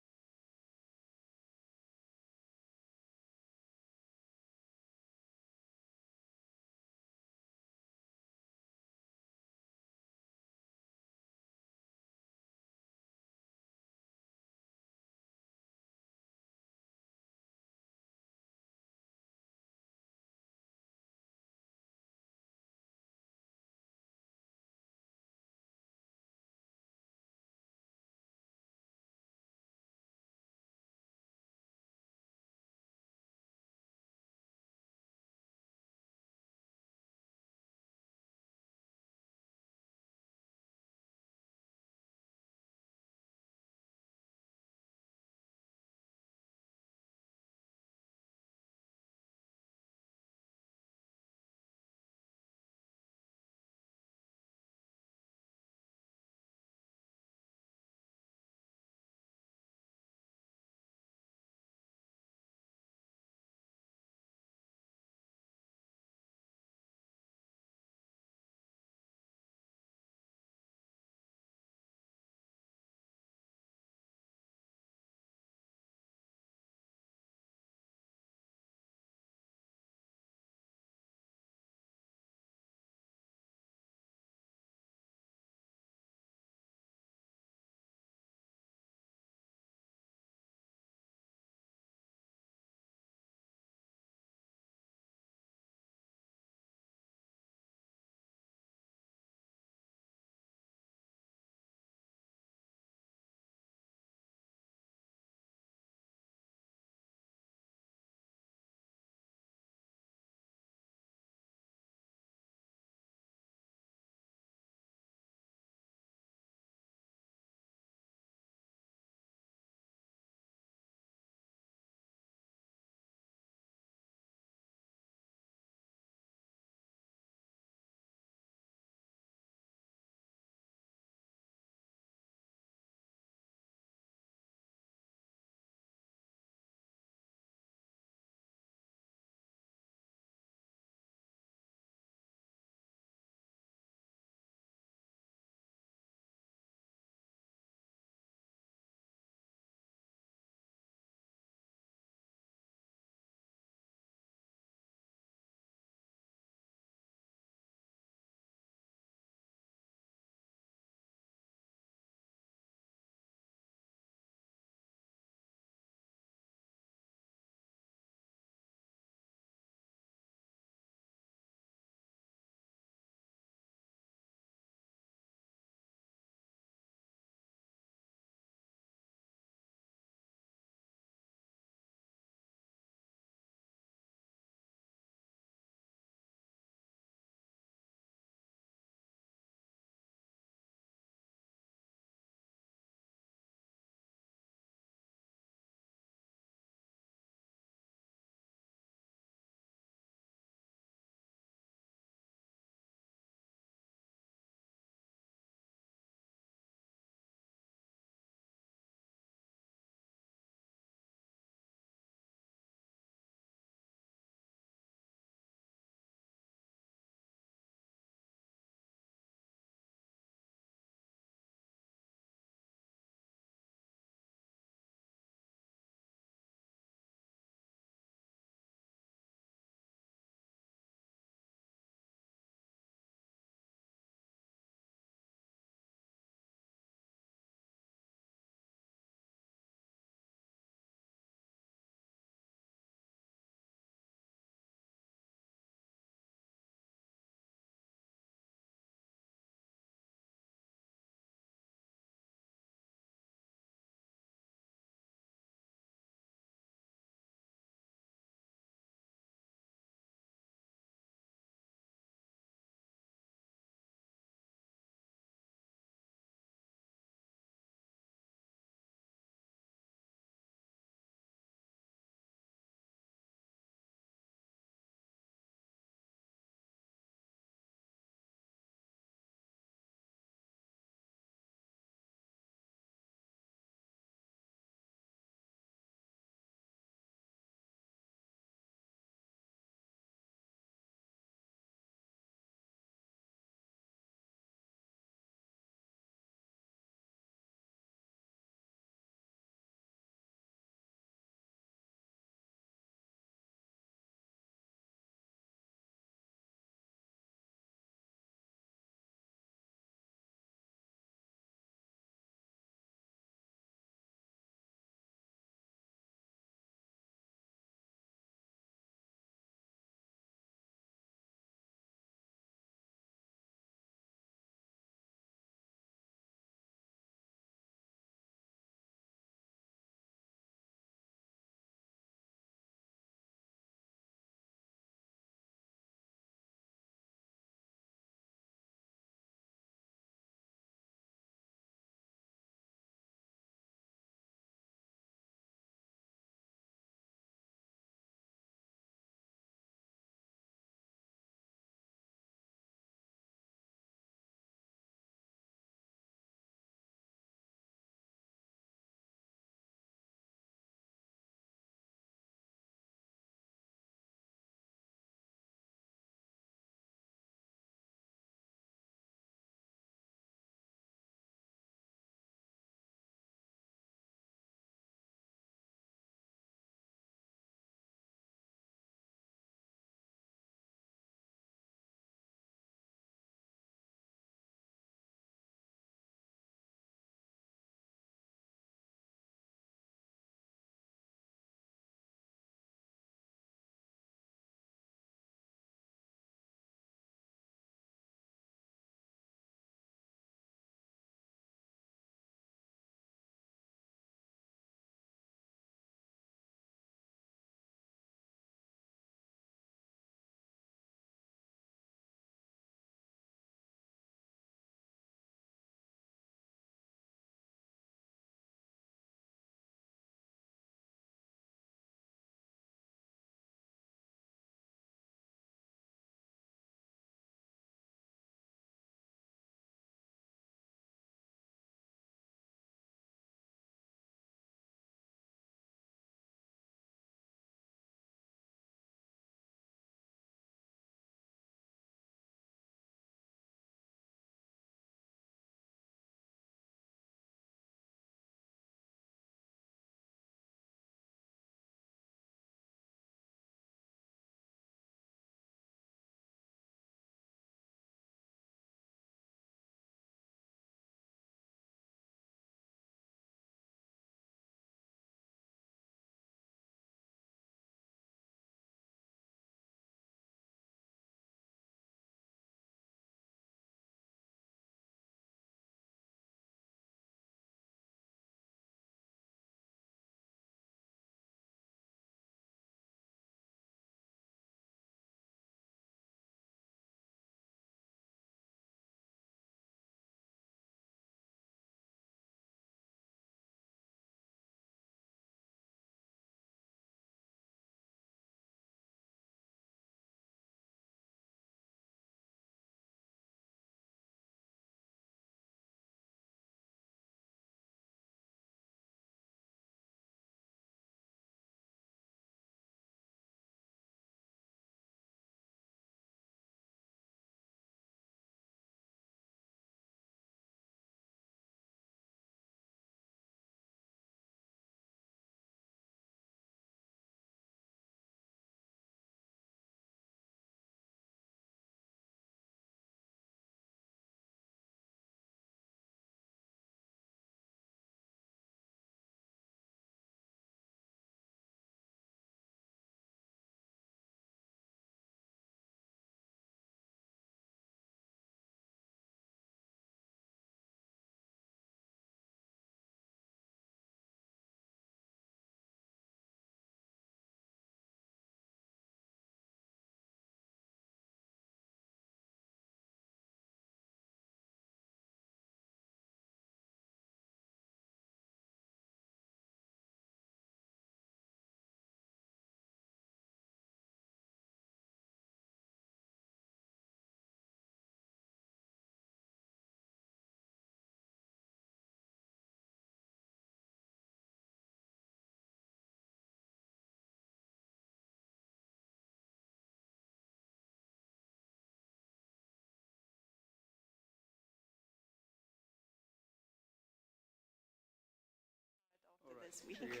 [SPEAKER 2] next week.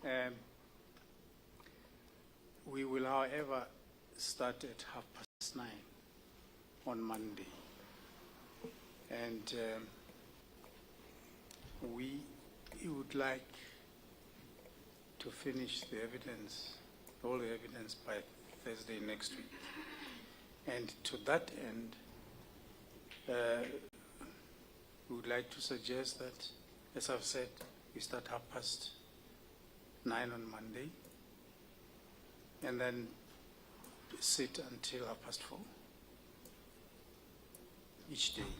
[SPEAKER 1] Yeah. We will, however, start at 9:30 on Monday. And we would like to finish the evidence, all the evidence by Thursday next week. And to that end, we would like to suggest that, as I've said, we start 9:30 on Monday, and then sit until 4:30 each day,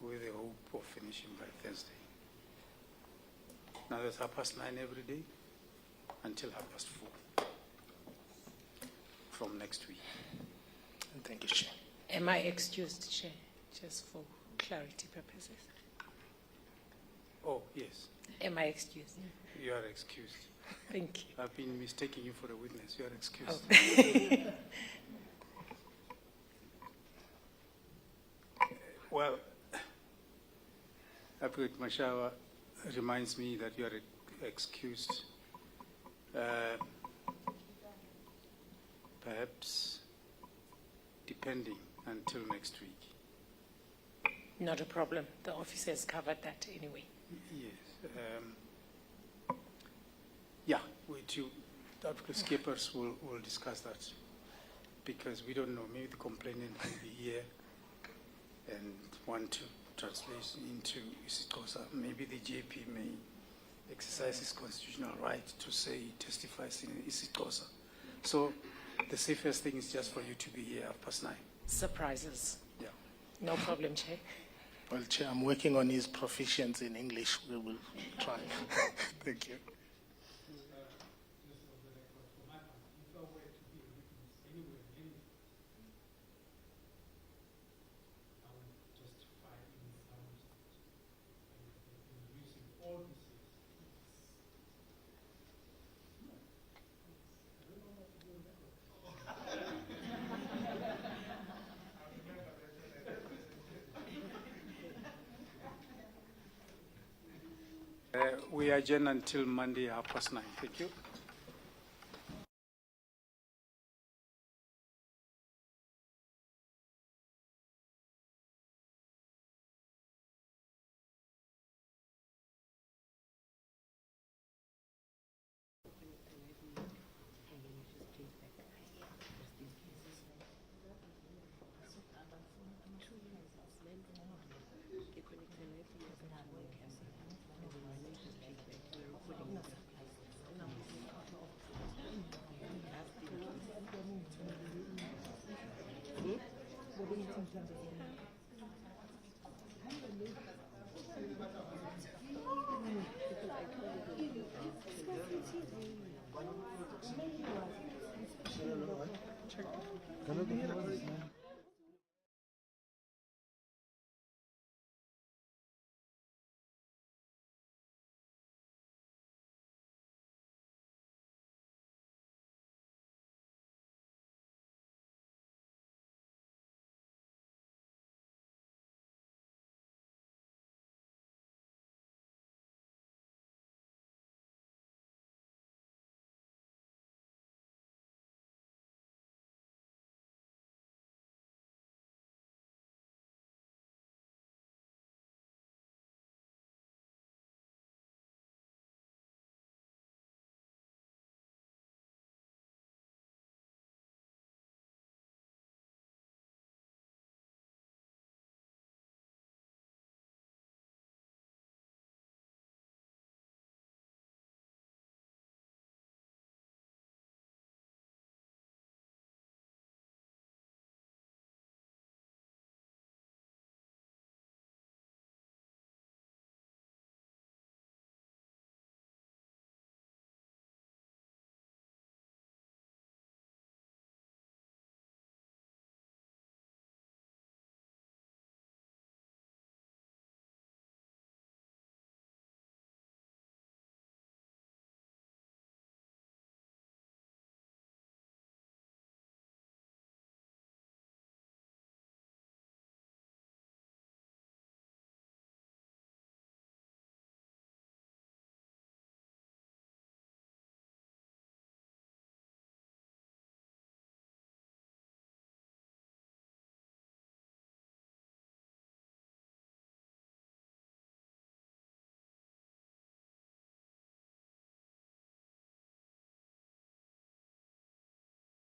[SPEAKER 1] with the hope of finishing by Thursday. Now that's 9:30 every day until 4:30 from next week.
[SPEAKER 12] And thank you, Chair.
[SPEAKER 6] Am I excused, Chair, just for clarity purposes?
[SPEAKER 1] Oh, yes,
[SPEAKER 6] Am I excused?
[SPEAKER 1] you are excused.
[SPEAKER 6] Thank you.
[SPEAKER 1] I've been mistaking you for a witness. You are excused.
[SPEAKER 6] Oh.
[SPEAKER 1] Well, Advocate Mashawa reminds me that you are excused. Perhaps depending until next week.
[SPEAKER 6] Not a problem. The office has covered that anyway.
[SPEAKER 1] Yes. Yeah, we too, Advocate Skippers will discuss that, because we don't know, maybe the complainant will be here and want to translate into isiXhosa. Maybe the JP may exercise his constitutional right to say he testifies in isiXhosa. So the safest thing is just for you to be here at 9:30.
[SPEAKER 6] Surprises.
[SPEAKER 1] Yeah.
[SPEAKER 6] No problem, Chair.
[SPEAKER 12] Well, Chair, I'm working on his proficiency in English. We will try. Thank you.
[SPEAKER 1] We adjourn until Monday 9:30. Thank you.
[SPEAKER 4] Can I